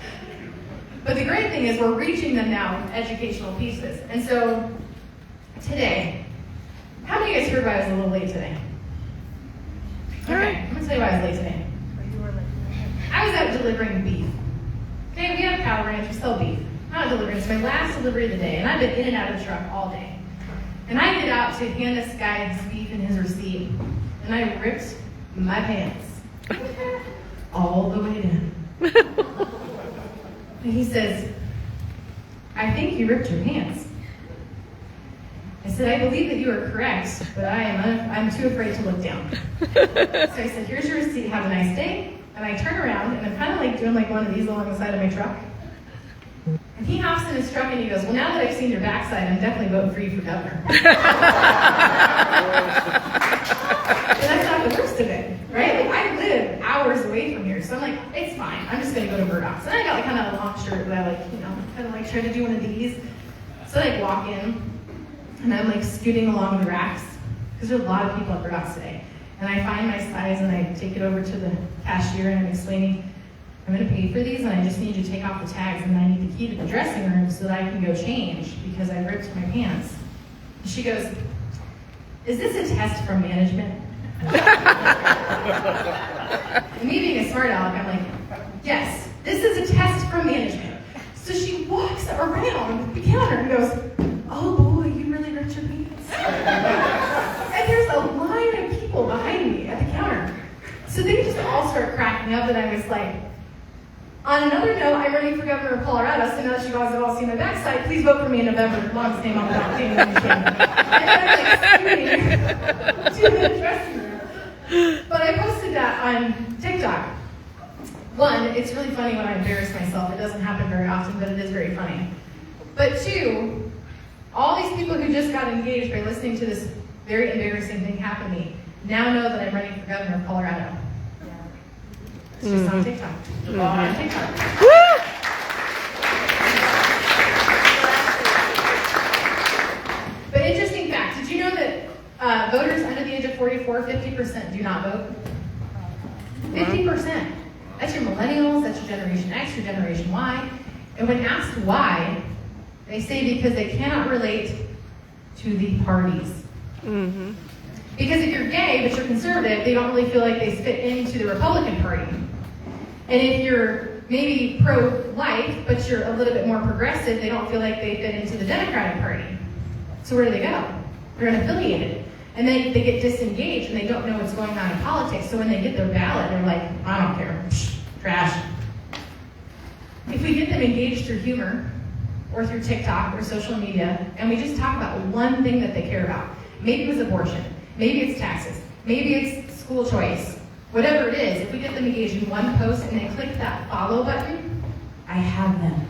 But the great thing is we're reaching them now with educational pieces. And so today, how many of you guys heard why I was a little late today? Okay, I'm going to tell you why I was late today. I was out delivering beef. Okay, we have a cattle ranch, we sell beef. I'm out delivering. It's my last delivery of the day, and I've been in and out of the truck all day. And I get out to hand this guy his beef and his receipt, and I ripped my pants all the way down. And he says, I think you ripped your pants. I said, I believe that you are correct, but I'm too afraid to look down. So I said, here's your receipt, have a nice day. And I turn around, and I'm kind of like doing like one of these along the side of my truck. And he hops in his truck and he goes, well, now that I've seen your backside, I'm definitely voting for you for governor. And that's not the worst of it, right? Like, I live hours away from here, so I'm like, it's fine. I'm just going to go to Murdoch's. And I got like kind of a long shirt that I like, kind of like try to do one of these. So I like walk in, and I'm like scooting along the racks, because there's a lot of people at Murdoch's today. And I find my size, and I take it over to the cashier, and I'm explaining, I'm going to pay for these, and I just need you to take off the tags, and I need the key to the dressing room so that I can go change, because I ripped my pants. And she goes, is this a test from management? And me being a smart aleck, I'm like, yes, this is a test from management. So she walks around the counter and goes, oh boy, you really ripped your pants. And there's a line of people behind me at the counter. So they just all start cracking up, and I was like, on another note, I'm running for governor of Colorado, so now that you guys have all seen my backside, please vote for me in November. Mom's name on the ballot. And I'm like scooting to the dressing room. But I posted that on TikTok. One, it's really funny when I embarrass myself. It doesn't happen very often, but it is very funny. But two, all these people who just got engaged by listening to this very embarrassing thing happen to me now know that I'm running for governor of Colorado. It's just on TikTok. On TikTok. But interesting fact, did you know that voters under the age of 44, 50% do not vote? 50%. That's your millennials, that's your Generation X, your Generation Y. And when asked why, they say because they cannot relate to the parties. Mm-hmm. Because if you're gay but you're conservative, they don't really feel like they fit into the Republican Party. And if you're maybe pro-life but you're a little bit more progressive, they don't feel like they fit into the Democratic Party. So where do they go? They're unaffiliated. And then they get disengaged and they don't know what's going on in politics. So when they get their ballot, they're like, I don't care. Psh, trash. If we get them engaged through humor or through TikTok or social media, and we just talk about one thing that they care about, maybe it was abortion, maybe it's taxes, maybe it's school choice, whatever it is, if we get them engaged in one post and they click that follow button, I have them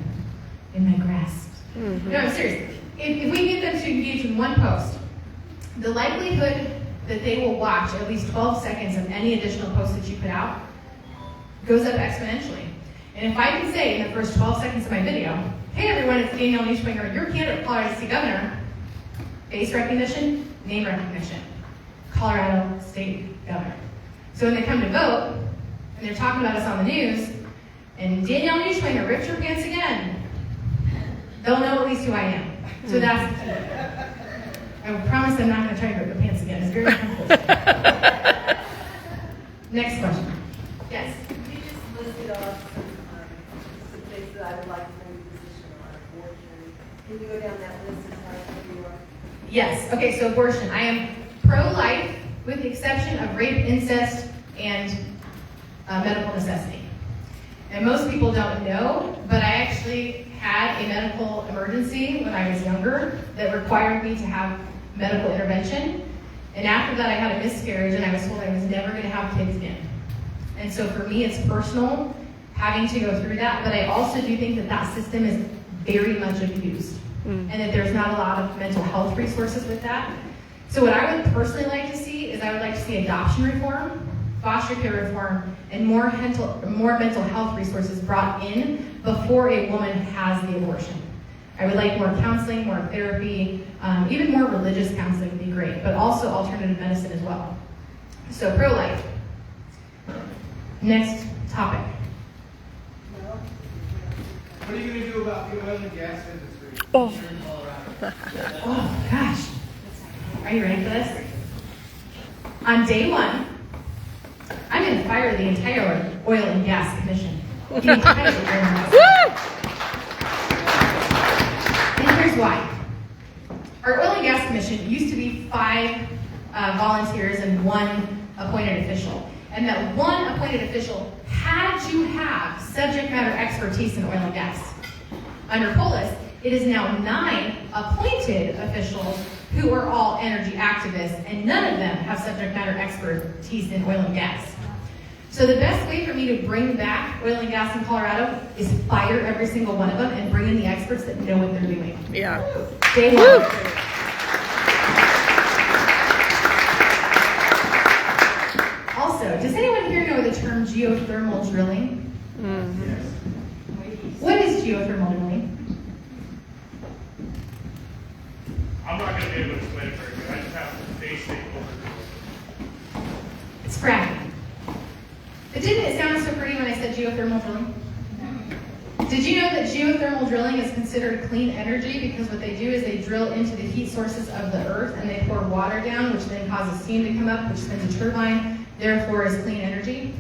in my grasp. Mm-hmm. No, I'm serious. If we get them to engage in one post, the likelihood that they will watch at least 12 seconds of any additional post that you put out goes up exponentially. And if I can say in the first 12 seconds of my video, hey everyone, it's Danielle Neuschwanger, your candidate for Colorado State Governor, face recognition, name recognition, Colorado State Governor. So when they come to vote, and they're talking about us on the news, and Danielle Neuschwanger ripped her pants again, they'll know at least who I am. So that's the key. I promise I'm not going to try to rip my pants again. It's very simple. Next question. Yes? You just listed off some things that I would like to make a position on abortion. Can you go down that list and tell us who you are? Yes. Okay, so abortion. I am pro-life with the exception of rape, incest, and medical necessity. And most people don't know, but I actually had a medical emergency when I was younger that required me to have medical intervention. And after that, I had a miscarriage, and I was told I was never going to have kids again. And so for me, it's personal having to go through that, but I also do think that that system is very much abused, and that there's not a lot of mental health resources with that. So what I would personally like to see is I would like to see adoption reform, foster care reform, and more mental health resources brought in before a woman has the abortion. I would like more counseling, more therapy, even more religious counseling would be great, but also alternative medicine as well. So pro-life. Next topic. What are you going to do about the oil and gas industry Oh. here in Colorado? Oh gosh. Are you ready for this? On day one, I'm going to fire the entire Oil and Gas Commission. The entire Oil and Gas Commission. And here's why. Our Oil and Gas Commission used to be 5 volunteers and 1 appointed official. And that 1 appointed official had to have subject matter expertise in oil and gas. Under Polis, it is now 9 appointed officials who are all energy activists, and none of them have subject matter expertise in oil and gas. So the best way for me to bring back oil and gas in Colorado is fire every single one of them and bring in the experts that know what they're doing. Yeah. Day one. Also, does anyone here know the term geothermal drilling? What is geothermal drilling? I'm not going to be able to explain it very good. I just have the basic overview. It's fracking. But didn't it sound so pretty when I said geothermal drilling? Did you know that geothermal drilling is considered clean energy because what they do is they drill into the heat sources of the earth and they pour water down, which then causes steam to come up, which spins a turbine, therefore is clean energy.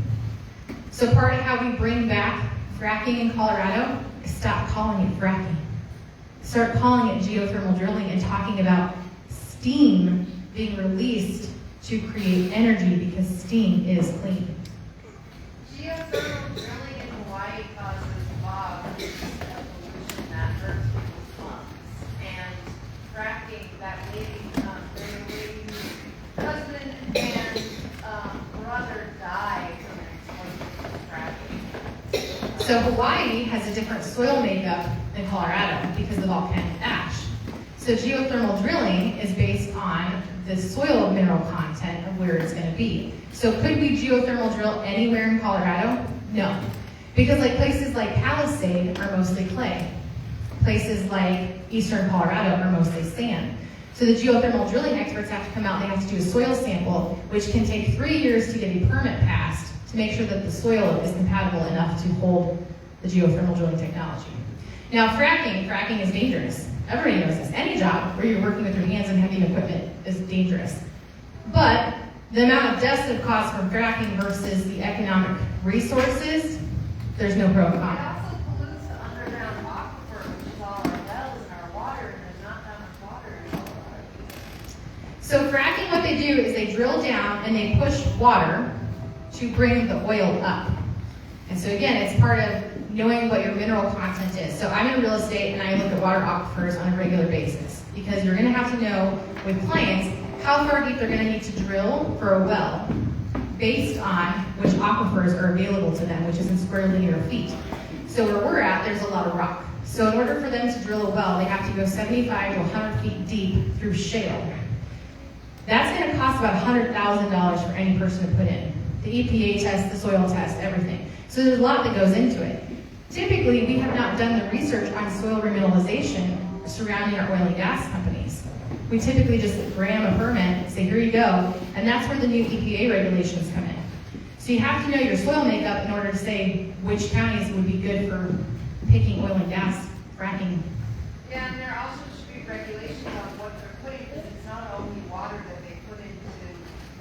So part of how we bring back fracking in Colorado is stop calling it fracking. Start calling it geothermal drilling and talking about steam being released to create energy because steam is clean. Geothermal drilling in Hawaii causes fog pollution that hurts people's lungs. And fracking, that lady, her husband and brother died from an explosion from fracking. So Hawaii has a different soil makeup than Colorado because of volcanic ash. So geothermal drilling is based on the soil mineral content of where it's going to be. So could we geothermal drill anywhere in Colorado? No. Because like places like Palisade are mostly clay. Places like eastern Colorado are mostly sand. So the geothermal drilling experts have to come out and they have to do a soil sample, which can take 3 years to get a permit passed to make sure that the soil is compatible enough to hold the geothermal drilling technology. Now fracking is dangerous. Everybody knows this. Any job where you're working with your hands and heavy equipment is dangerous. But the amount of deaths that caused from fracking versus the economic resources, there's no pro and It con. also pollutes the underground aquifer, which is all our wells and our water, and there's not that much water in Colorado. So fracking, what they do is they drill down and they push water to bring the oil up. And so again, it's part of knowing what your mineral content is. So I'm in real estate and I look at water aquifers on a regular basis because you're gonna have to know with clients how far deep they're gonna need to drill for a well based on which aquifers are available to them, which is in square linear feet. So where we're at, there's a lot of rock. So in order for them to drill a well, they have to go 75 to 100 feet deep through shale. That's gonna cost about $100,000 for any person to put in. The EPA test, the soil test, everything. So there's a lot that goes into it. Typically, we have not done the research on soil remineralization surrounding our oil and gas companies. We typically just grant them a permit, say, here you go, and that's where the new EPA regulations come in. So you have to know your soil makeup in order to say which counties would be good for picking oil and gas fracking. Yeah, and there also should be regulations on what they're putting, because it's not only water that they put in to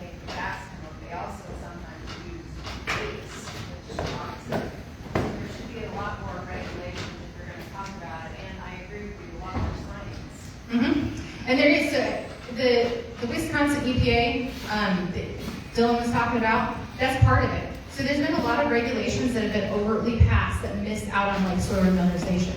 make the gas come up, they also sometimes use base, which is toxic. There should be a lot more regulations if they're gonna talk about it, and I agree with you, a lot more science. And there is, the Wisconsin EPA, that Dylan was talking about, that's part of it. So there's been a lot of regulations that have been overtly passed that miss out on like soil remineralization.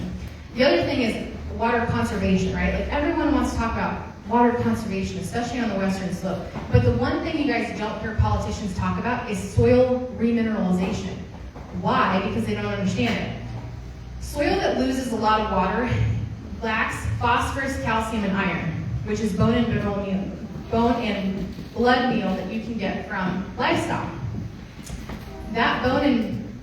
The other thing is water conservation, right? Like everyone wants to talk about water conservation, especially on the western slope. But the one thing you guys don't hear politicians talk about is soil remineralization. Why? Because they don't understand it. Soil that loses a lot of water lacks phosphorus, calcium, and iron, which is bone and blood meal that you can get from livestock. that bone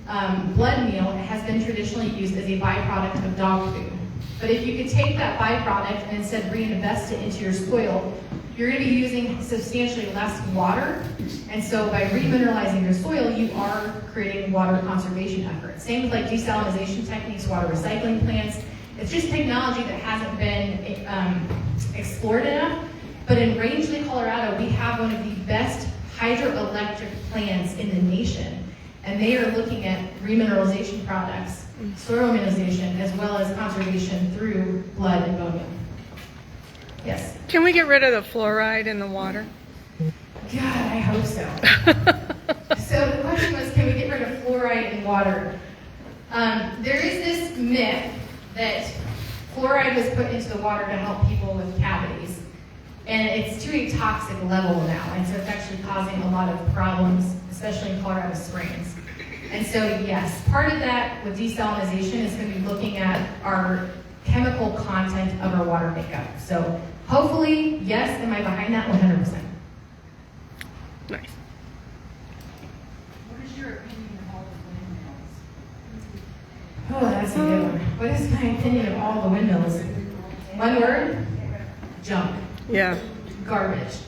and blood meal has been traditionally used as a byproduct of dog food. But if you could take that byproduct and instead reinvest it into your soil, you're going to be using substantially less water. And so by remineralizing your soil, you are creating water conservation efforts. Same with like desalination techniques, water recycling plants. It's just technology that hasn't been explored enough. But in Rangeley, Colorado, we have one of the best hydroelectric plants in the nation. And they are looking at remineralization products, soil mineralization, as well as conservation through blood and bone meal. Yes. Can we get rid of the fluoride in the water? God, I hope so. So the question was, can we get rid of fluoride in water? There is this myth that fluoride was put into the water to help people with cavities. And it's to a toxic level now, and so it's actually causing a lot of problems, especially in Colorado Springs. And so, yes, part of that with desalination is going to be looking at our chemical content of our water makeup. So hopefully, yes, am I behind that 100%? Nice. What is your opinion of all the windmills? Oh, that's a good one. What is my opinion of all the windmills? One word? Junk. Yeah. Garbage.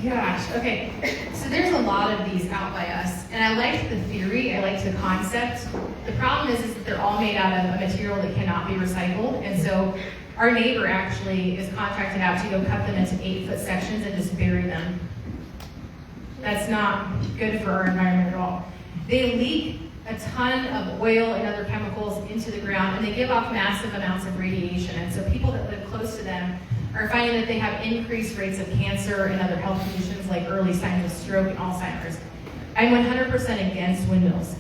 Gosh, okay. So there's a lot of these out by us, and I like the theory, I like the concept. The problem is that they're all made out of a material that cannot be recycled, and so our neighbor actually is contracted out to go cut them into 8-foot sections and just bury them. That's not good for our environment at all. They leak a ton of oil and other chemicals into the ground, and they give off massive amounts of radiation. And so people that live close to them are finding that they have increased rates of cancer and other health conditions like early signs of stroke and Alzheimer's. I'm 100% against windmills.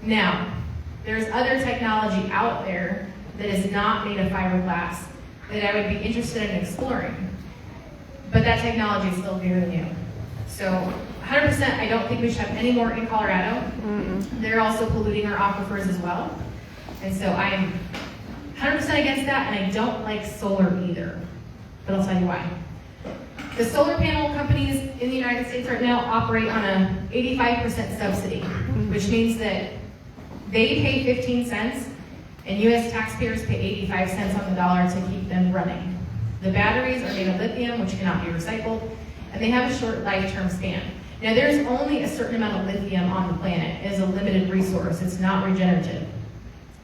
Now, there's other technology out there that is not made of fiberglass that I would be interested in exploring. But that technology is still very new. So 100%, I don't think we should have any more in Colorado. They're also polluting our aquifers as well. And so I'm 100% against that, and I don't like solar either. But I'll tell you why. The solar panel companies in the United States right now operate on an 85% subsidy, which means that they pay 15 cents, and U.S. taxpayers pay 85 cents on the dollar to keep them running. The batteries are made of lithium, which cannot be recycled, and they have a short lifetime span. Now, there's only a certain amount of lithium on the planet. It is a limited resource. It's not regenerative.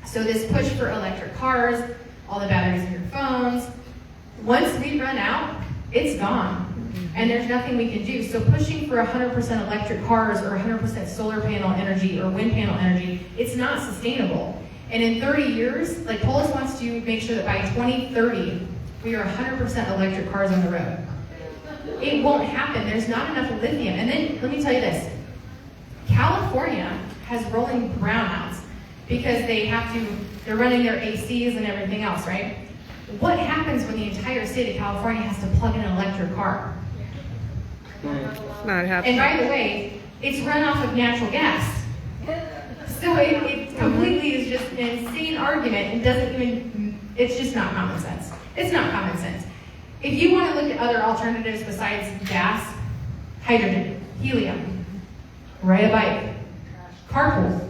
So this push for electric cars, all the batteries in your phones, once we run out, it's gone. And there's nothing we can do. So pushing for 100% electric cars or 100% solar panel energy or wind panel energy, it's not sustainable. And in 30 years, like Polis wants to make sure that by 2030, we are 100% electric cars on the road. It won't happen. There's not enough lithium. And then let me tell you this. California has rolling brownouts because they're running their ACs and everything else, right? What happens when the entire state of California has to plug in an electric car? It's not happening. And by the way, it's run off of natural gas. So it completely is just an insane argument and it's just not common sense. It's not common sense. If you want to look at other alternatives besides gas, hydrogen, helium, ride a bike, carpool.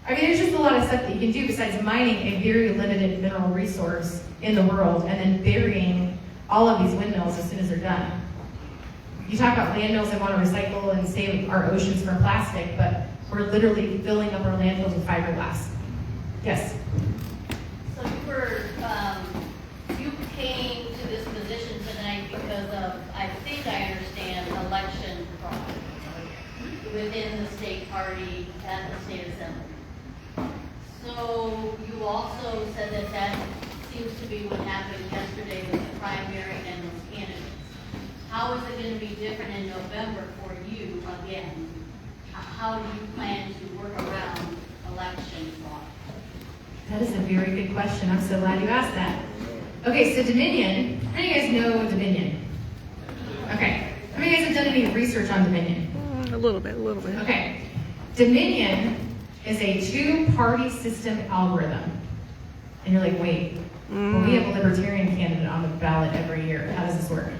I mean, there's just a lot of stuff that you can do besides mining a very limited mineral resource in the world and then burying all of these windmills as soon as they're done. You talk about landfills that want to recycle and save our oceans from plastic, but we're literally filling up our landfills with fiberglass. Yes? So you came to this position tonight because of, I think I understand, election fraud within the state party at the state assembly. So you also said that seems to be what happened yesterday with the primary and those candidates. How is it going to be different in November for you again? How do you plan to work around election fraud? That is a very good question. I'm so glad you asked that. Okay, so Dominion, how do you guys know Dominion? Okay, how many of you guys have done any research on Dominion? A little bit. Okay, Dominion is a two-party system algorithm. And you're like, wait, well, we have a libertarian candidate on the ballot every year. How does this work?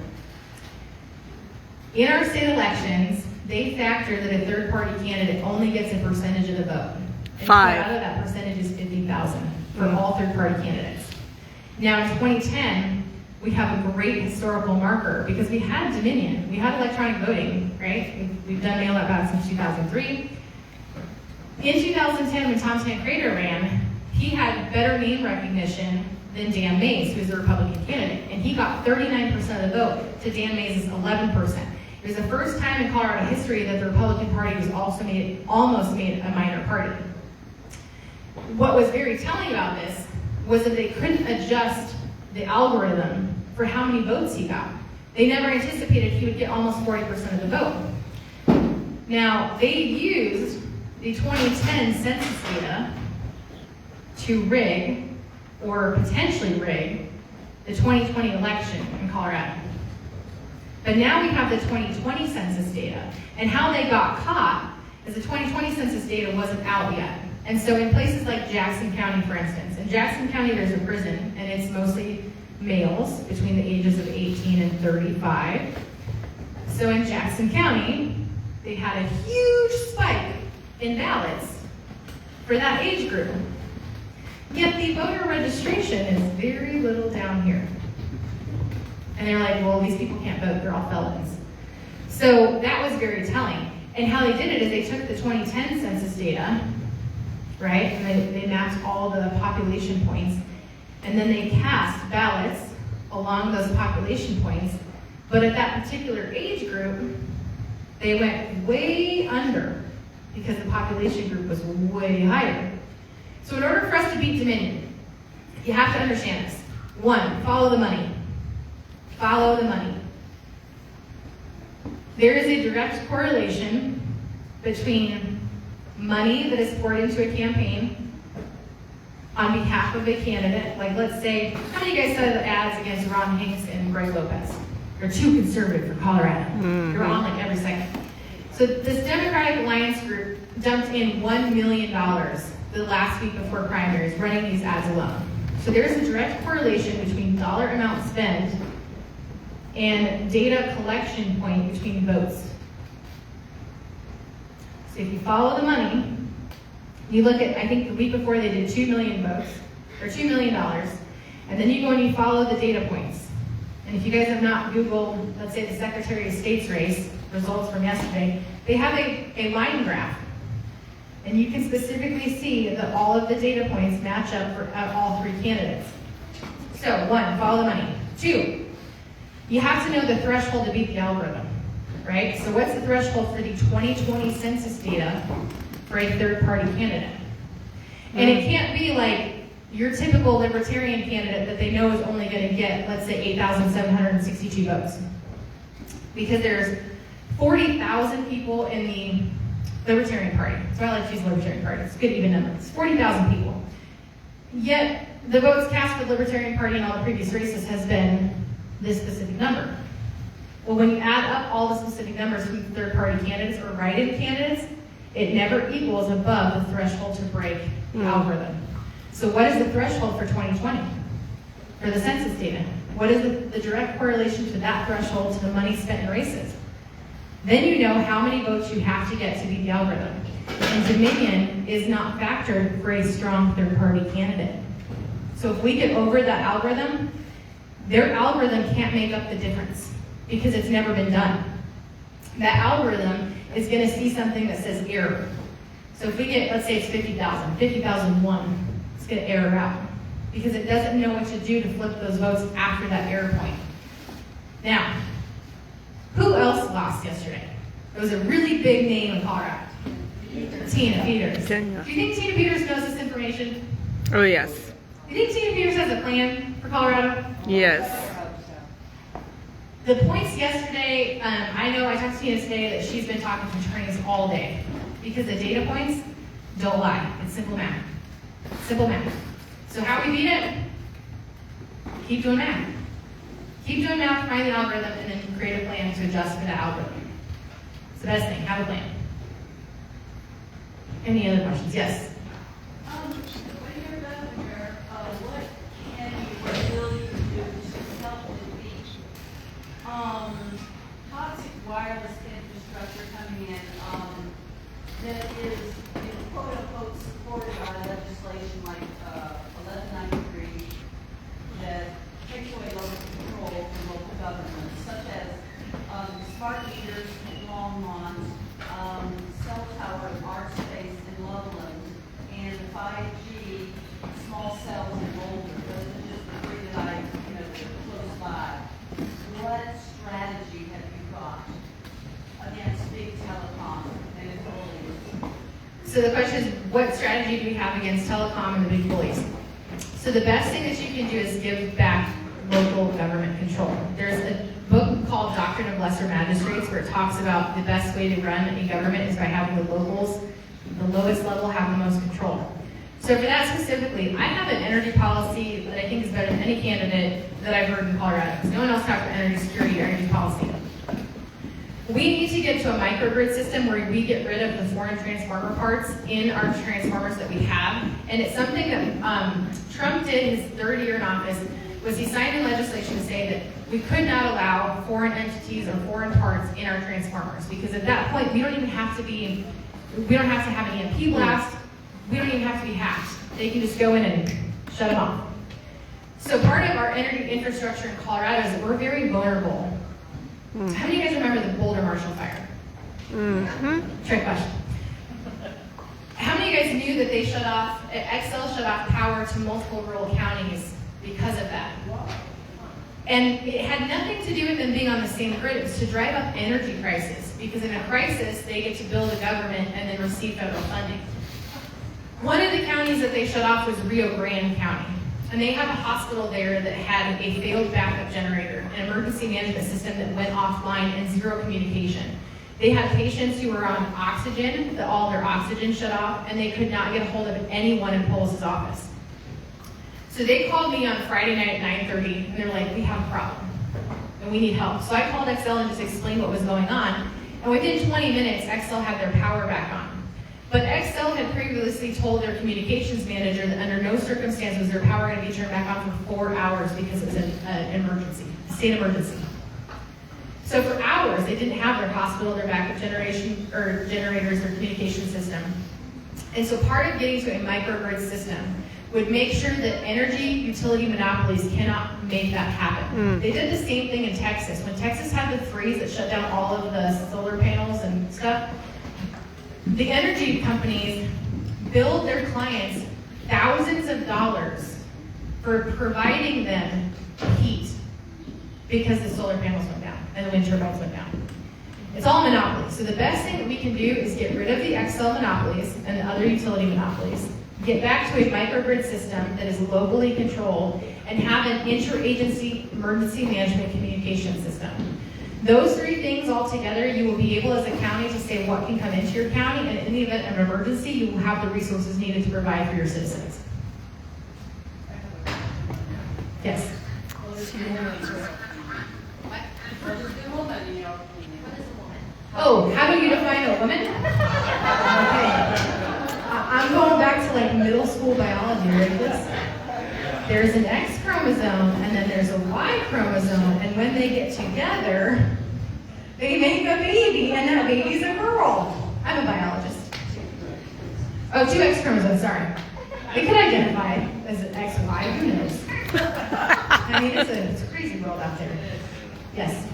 In our state elections, they factor that a third-party candidate only gets a percentage of the vote. And 5. Colorado, that percentage is 50,000 for all third-party candidates. Now, in 2010, we have a great historical marker because we had Dominion, we had electronic voting, right? We've done mail-out ballots since 2003. In 2010, when Tom Tancredo ran, he had better name recognition than Dan Mays, who's the Republican candidate, and he got 39% of the vote to Dan Mays' 11%. It was the first time in Colorado history that the Republican Party was almost made a minor party. What was very telling about this was that they couldn't adjust the algorithm for how many votes he got. They never anticipated he would get almost 40% of the vote. Now, they used the 2010 census data to rig, or potentially rig, the 2020 election in Colorado. But now we have the 2020 census data, and how they got caught is the 2020 census data wasn't out yet. And so in places like Jackson County, for instance, in Jackson County there's a prison, and it's mostly males between the ages of 18 and 35. So in Jackson County, they had a huge spike in ballots for that age group. Yet the voter registration is very little down here. And they're like, well, these people can't vote, they're all felons. So that was very telling. And how they did it is they took the 2010 census data, right? And they mapped all the population points, and then they cast ballots along those population points. But at that particular age group, they went way under because the population group was way higher. So in order for us to beat Dominion, you have to understand this. 1, follow the money. Follow the money. There is a direct correlation between money that is poured into a campaign on behalf of a candidate. Like, let's say, how many of you guys saw the ads against Ron Hanks and Greg Lopez? They're too conservative for Colorado. They're on like every second. So this Democratic Alliance group dumped in $1 million the last week before primaries running these ads alone. So there's a direct correlation between dollar amount spent and data collection point between votes. So if you follow the money, you look at, I think the week before they did 2 million votes, or $2 million, and then you go and you follow the data points. And if you guys have not Googled, let's say the Secretary of State's race, results from yesterday, they have a line graph. And you can specifically see that all of the data points match up for all 3 candidates. So 1, follow the money. 2, you have to know the threshold to beat the algorithm, right? So what's the threshold for the 2020 census data for a third-party candidate? And it can't be like your typical libertarian candidate that they know is only going to get, let's say, 8,762 votes. Because there's 40,000 people in the Libertarian Party. So I like to use Libertarian Party. It's a good even number. It's 40,000 people. Yet the votes cast for the Libertarian Party in all the previous races has been this specific number. Well, when you add up all the specific numbers from third-party candidates or write-in candidates, it never equals above the threshold to break the algorithm. So what is the threshold for 2020 for the census data? What is the direct correlation to that threshold to the money spent in races? Then you know how many votes you have to get to beat the algorithm. And Dominion is not factored for a strong third-party candidate. So if we get over that algorithm, their algorithm can't make up the difference because it's never been done. That algorithm is going to see something that says error. So if we get, let's say it's 50,000, 50,001, it's going to error out because it doesn't know what to do to flip those votes after that error point. Now, who else lost yesterday? It was a really big name in Colorado. Tina Peters. Do you think Tina Peters knows this information? Oh, yes. Do you think Tina Peters has a plan for Colorado? Yes. The points yesterday, I know I talked to Tina today that she's been talking to attorneys all day because the data points don't lie. It's simple math. Simple math. So how we beat it? Keep doing math. Keep doing math, find the algorithm, and then create a plan to adjust for that algorithm. It's the best thing. Have a plan. Any other questions? Yes? When you're done here, what can you or will you do to help defeat toxic wireless infrastructure coming is quote unquote supported by legislation like 1193 that takes away local control from local governments, such as smart meters in Longmont, cell tower in Art Space in Loveland, and 5G small cells in Boulder. Those are just the three that I, that are close by. What strategy have you got against big telecom and its bullies? So the question is, what strategy do we have against telecom and the big bullies? So the best thing that you can do is give back local government control. There's a book called Doctrine of Lesser Magistrates where it talks about the best way to run a government is by having the locals, the lowest level, have the most control. So for that specifically, I have an energy policy that I think is better than any candidate that I've heard in Colorado, because no one else talks about energy security or energy policy. We need to get to a microgrid system where we get rid of the foreign transformer parts in our transformers that we have. And it's something that Trump did his third year in office, was he signed in legislation to say that we could not allow foreign entities or foreign parts in our transformers, because at that point we don't have to have an EMP blast, we don't even have to be hacked. They can just go in and shut them off. So part of our energy infrastructure in Colorado is that we're very vulnerable. How many of you guys remember the Boulder Marshall Fire? Trick question. How many of you guys knew that they Xcel shut off power to multiple rural counties because of that? And it had nothing to do with them being on the same grid. It was to drive up energy prices, because in a crisis, they get to build a government and then receive federal funding. One of the counties that they shut off was Rio Grande County. And they have a hospital there that had a failed backup generator, an emergency management system that went offline and zero communication. They had patients who were on oxygen, that all their oxygen shut off, and they could not get a hold of anyone in Pulse's office. So they called me on Friday night at 9:30, and they're like, we have a problem, and we need help. So I called Xcel and just explained what was going on, and within 20 minutes, Xcel had their power back on. But Xcel had previously told their communications manager that under no circumstances was their power going to be turned back on for 4 hours because it was an emergency, state emergency. So for hours, they didn't have their hospital, their backup generation, or generators, their communication system. And so part of getting to a microgrid system would make sure that energy utility monopolies cannot make that happen. They did the same thing in Texas. When Texas had the freeze that shut down all of the solar panels and stuff, the energy companies billed their clients thousands of dollars for providing them heat because the solar panels went down and the wind turbines went down. It's all monopolies. So the best thing that we can do is get rid of the Xcel monopolies and the other utility monopolies, get back to a microgrid system that is locally controlled, and have an interagency emergency management communication system. Those three things all together, you will be able as a county to say what can come into your county, and in the event of an emergency, you will have the resources needed to provide for your citizens. Yes? Oh, how do you define a woman? Okay. I'm going back to like middle school biology, right? There's an X chromosome and then there's a Y chromosome, and when they get together, they make a baby, and that baby's a girl. I'm a biologist. Oh, 2 X chromosomes, sorry. We could identify as an X and Y, who knows? I mean, it's a crazy world out there. Yes?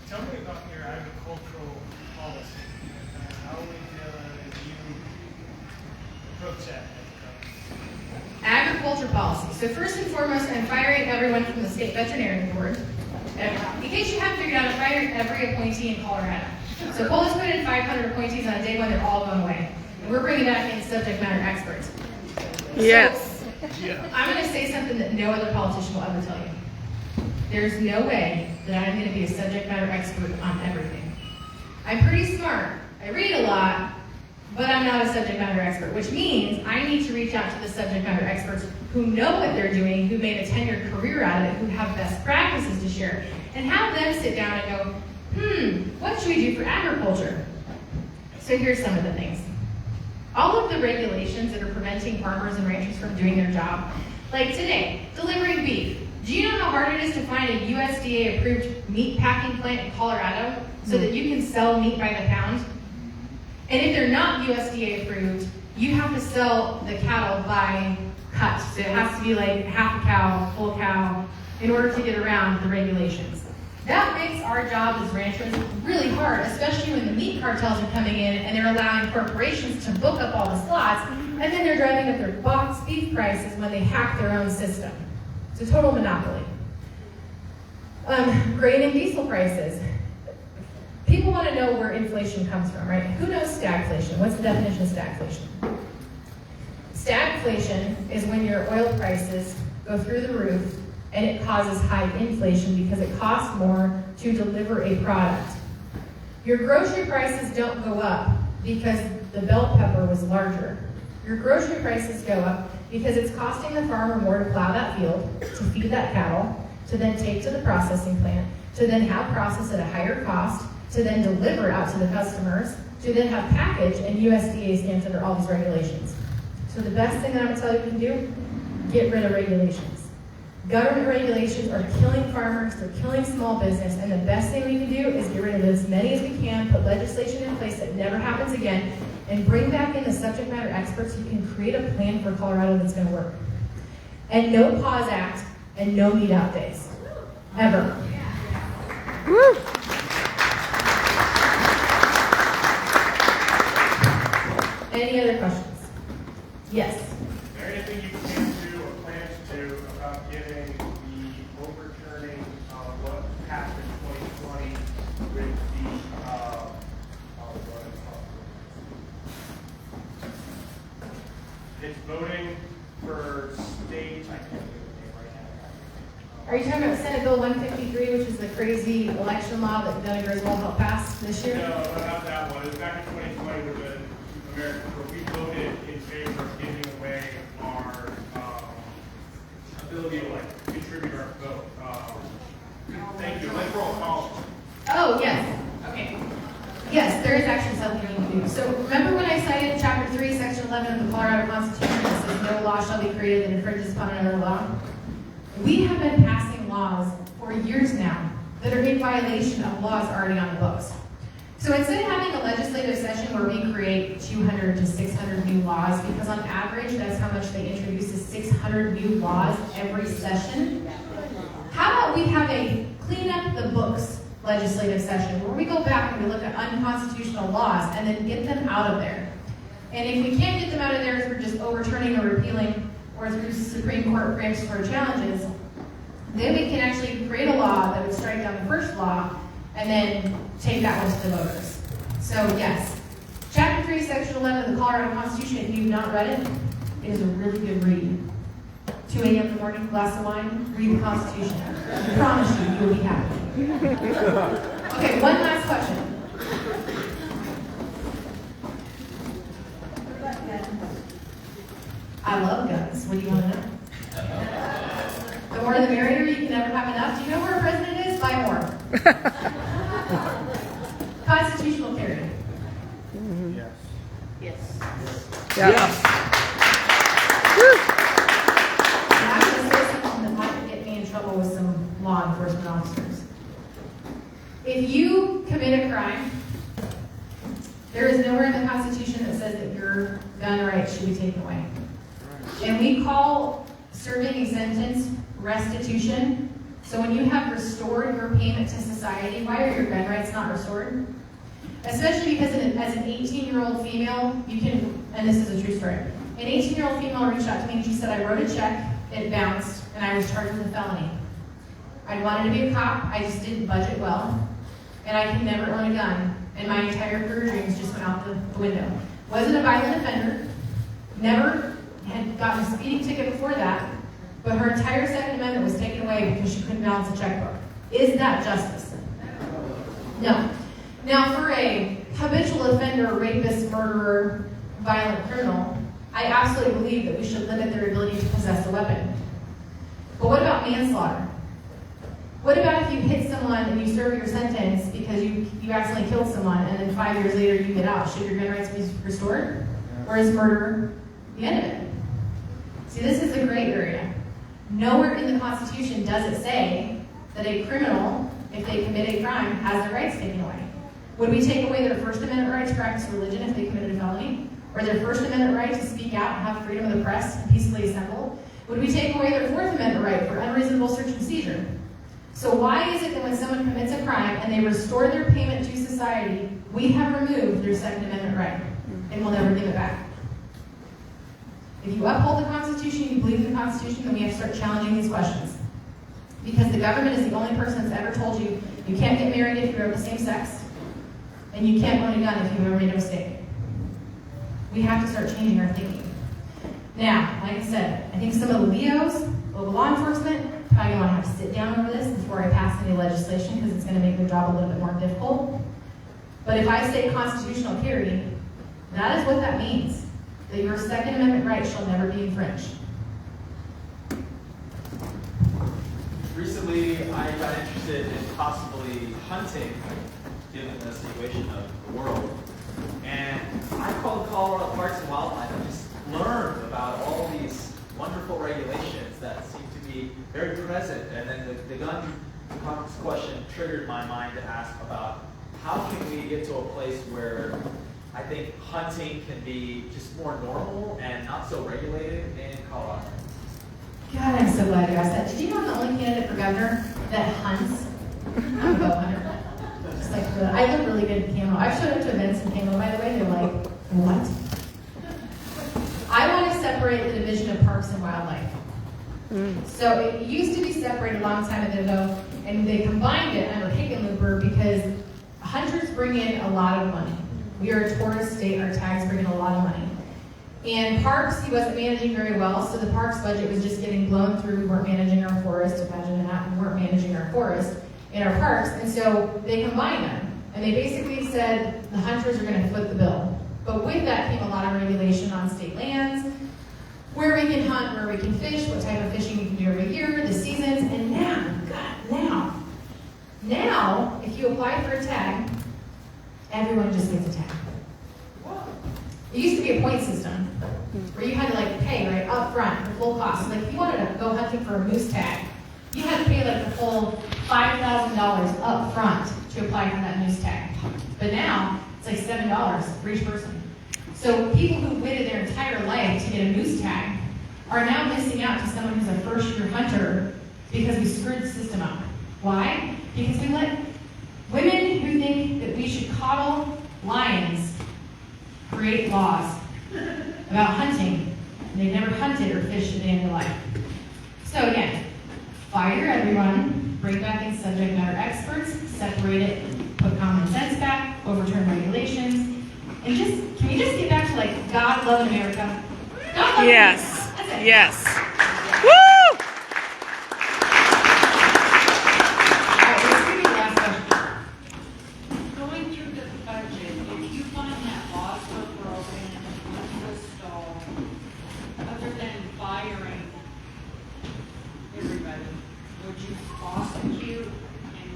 Tell me about your agricultural policy. How would you approach that? Agriculture policy. So first and foremost, I'm firing everyone from the State Veterinarian Board. In case you haven't figured out, I'm firing every appointee in Colorado. So Polis put in 500 appointees on a day when they're all going away. And we're bringing back in subject matter experts. Yes. So, I'm going to say something that no other politician will ever tell you. There's no way that I'm going to be a subject matter expert on everything. I'm pretty smart. I read a lot, but I'm not a subject matter expert, which means I need to reach out to the subject matter experts who know what they're doing, who made a tenured career out of it, who have best practices to share, and have them sit down and go, what should we do for agriculture? So here's some of the things. All of the regulations that are preventing farmers and ranchers from doing their job, like today, delivering beef. Do you know how hard it is to find a USDA-approved meat packing plant in Colorado so that you can sell meat by the pound? And if they're not USDA approved, you have to sell the cattle by cut. So it has to be like half a cow, full cow, in order to get around the regulations. That makes our job as ranchers really hard, especially when the meat cartels are coming in and they're allowing corporations to book up all the slots, and then they're driving up their box beef prices when they hack their own system. It's a total monopoly. Grain and diesel prices. People want to know where inflation comes from, right? Who knows stagflation? What's the definition of stagflation? Stagflation is when your oil prices go through the roof and it causes high inflation because it costs more to deliver a product. Your grocery prices don't go up because the bell pepper was larger. Your grocery prices go up because it's costing the farmer more to plow that field, to feed that cattle, to then take to the processing plant, to then have processed at a higher cost, to then deliver out to the customers, to then have packaged, and USDA stands under all these regulations. So the best thing that I'm going to tell you to do, get rid of regulations. Government regulations are killing farmers, they're killing small business, and the best thing we can do is get rid of as many as we can, put legislation in place that never happens again, and bring back in the subject matter experts who can create a plan for Colorado that's going to work. And no pause act, and no meat out days. Ever. Woo! Any other questions? Yes. Is there anything you can do or plan to do about getting the overturning of what happened in 2020 with the, what is it called? It's voting for state, I can't think of the name right now. Are you talking about Senate Bill 153, which is the crazy election law that Danielle Neuschwanger helped pass this year? No, not that one. It was back in 2020 with the American, where we voted in favor of giving away our ability to like contribute our vote. Thank you. Let's roll call. Oh, yes. Okay. Yes, there is actually something you can do. So remember when I cited Chapter 3, Section 11 of the Colorado Constitution that says no law shall be created that infringes upon another law? We have been passing laws for years now that are in violation of laws already on the books. So instead of having a legislative session where we create 200 to 600 new laws, because on average that's how much they introduce is 600 new laws every session, how about we have a clean up the books legislative session where we go back and we look at unconstitutional laws and then get them out of there. And if we can't get them out of there through just overturning or repealing or through Supreme Court grants for challenges, then we can actually create a law that would strike down the first law and then take that one to the voters. So yes, Chapter 3, Section 11 of the Colorado Constitution, if you've not read it, it is a really good read. 2 a.m. in the morning, glass of wine, read the Constitution. I promise you, you'll be happy. Okay, one last question. I love guns. What do you want to know? The more the merrier. You can never have enough. Do you know where a president is? Buy more. Constitutional carry. Yes. Yes. Yeah. And I'm going to say something that might get me in trouble with some law enforcement officers. If you commit a crime, there is nowhere in the Constitution that says that your gun rights should be taken away. And we call serving a sentence restitution. So when you have restored your payment to society, why are your gun rights not restored? Especially because as an 18-year-old female, you can, and this is a true story, an 18-year-old female reached out to me and she said, I wrote a check, it bounced, and I was charged with a felony. I wanted to be a cop, I just didn't budget well, and I can never own a gun, and my entire career dreams just went out the window. Wasn't a violent offender, never had gotten a speeding ticket before that, but her entire Second Amendment was taken away because she couldn't balance a checkbook. Is that justice? No. Now, for a habitual offender, rapist, murderer, violent criminal, I absolutely believe that we should limit their ability to possess a weapon. But what about manslaughter? What about if you hit someone and you serve your sentence because you accidentally killed someone and then 5 years later you get out? Should your gun rights be restored? Or is murder the end of it? See, this is a gray area. Nowhere in the Constitution does it say that a criminal, if they commit a crime, has their rights taken away. Would we take away their First Amendment right to practice religion if they committed a felony? Or their First Amendment right to speak out and have freedom of the press and peacefully assemble? Would we take away their Fourth Amendment right for unreasonable search and seizure? So why is it that when someone commits a crime and they restore their payment to society, we have removed their Second Amendment right and will never give it back? If you uphold the Constitution, you believe in the Constitution, then we have to start challenging these questions. Because the government is the only person that's ever told you you can't get married if you're of the same sex, and you can't own a gun if you've ever made a mistake. We have to start changing our thinking. Now, like I said, I think some of the Leos, local law enforcement, probably want to have to sit down over this before I pass any legislation because it's going to make their job a little bit more difficult. But if I say constitutional carry, that is what that means. That your Second Amendment right shall never be infringed. Recently, I got interested in possibly hunting, given the situation of the world. And I called Colorado Parks and Wildlife and just learned about all these wonderful regulations that seem to be very present. And then the gun question triggered my mind to ask about how can we get to a place where I think hunting can be just more normal and not so regulated in Colorado. God, I'm so glad you asked that. Did you know I'm the only candidate for governor that hunts? I'm a bow hunter. Just like I look really good in camo. I've showed up to events in camo, by the way. They're like, what? I want to separate the division of parks and wildlife. So it used to be separated a long time ago, and they combined it under Hickenlooper because hunters bring in a lot of money. We are a tourist state. Our tags bring in a lot of money. And parks, he wasn't managing very well, so the parks budget was just getting blown through. We weren't managing our forest. Imagine that. We weren't managing our forest in our parks. And so they combined them. And they basically said the hunters are going to foot the bill. But with that came a lot of regulation on state lands, where we can hunt, where we can fish, what type of fishing we can do every year, the seasons. And now, if you apply for a tag, everyone just gets a tag. It used to be a point system where you had to like pay right up front the full cost. Like if you wanted to go hunting for a moose tag, you had to pay like the full $5,000 up front to apply for that moose tag. But now it's like $7 for each person. So people who waited their entire life to get a moose tag are now missing out to someone who's a first-year hunter because we screwed the system up. Why? Because we let women who think that we should coddle lions create laws about hunting. They've never hunted or fished a day in their life. So again, fire everyone, bring back in subject matter experts, separate it, put common sense back, overturn regulations, and can we just get back to like God love America? God love Yes. America. That's it. Yes. Woo! All right, let's give you the last question. Going through the budget, if you find that laws were broken, money was stolen, other than firing everybody, would you prosecute and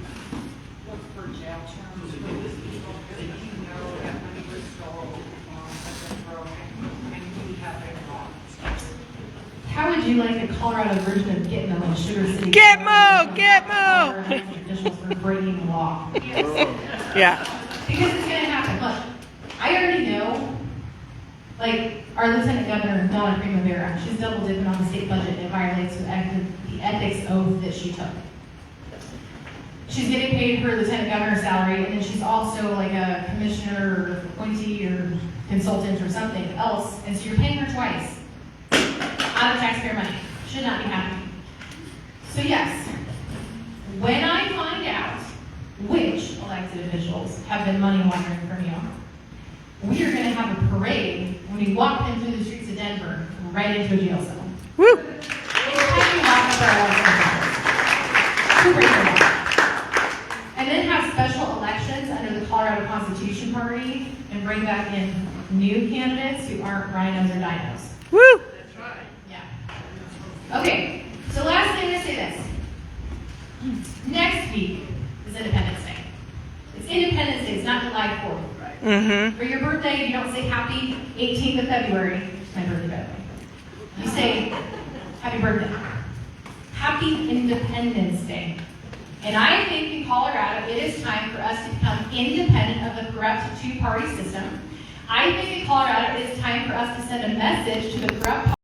look for jail terms for these people that you know that money was stolen, laws have been broken, and you have been wrong? How would you like a Colorado version of Gitmo in Sugar City? Gitmo! Officials for breaking the law. Yeah. Because it's going to happen. Look, I already know, like, our Lieutenant Governor, Donna Primavera, she's double dipping on the state budget and it violates the ethics oath that she took. She's getting paid her Lieutenant Governor's salary, and then she's also like a commissioner or appointee or consultant or something else, and so you're paying her twice out of taxpayer money. Should not be happening. So yes, when I find out which elected officials have been money laundering from you, we are going to have a parade when we walk them through the streets of Denver, right into a jail cell. Woo! It's time we walk up our elected officials. To break the law. And then have special elections under the Colorado Constitution Party and bring back in new candidates who aren't rhinos or dinos. Woo! Yeah. Okay, so last thing to say this. Next week is Independence Day. It's Independence Day, it's not July 4th. Mm-hmm. For your birthday, you don't say happy 18th of February, which is my birthday, by the way. You say happy birthday. Happy Independence Day. And I think in Colorado, it is time for us to become independent of the corrupt two-party system. I think in Colorado, it is time for us to send a message to the corrupt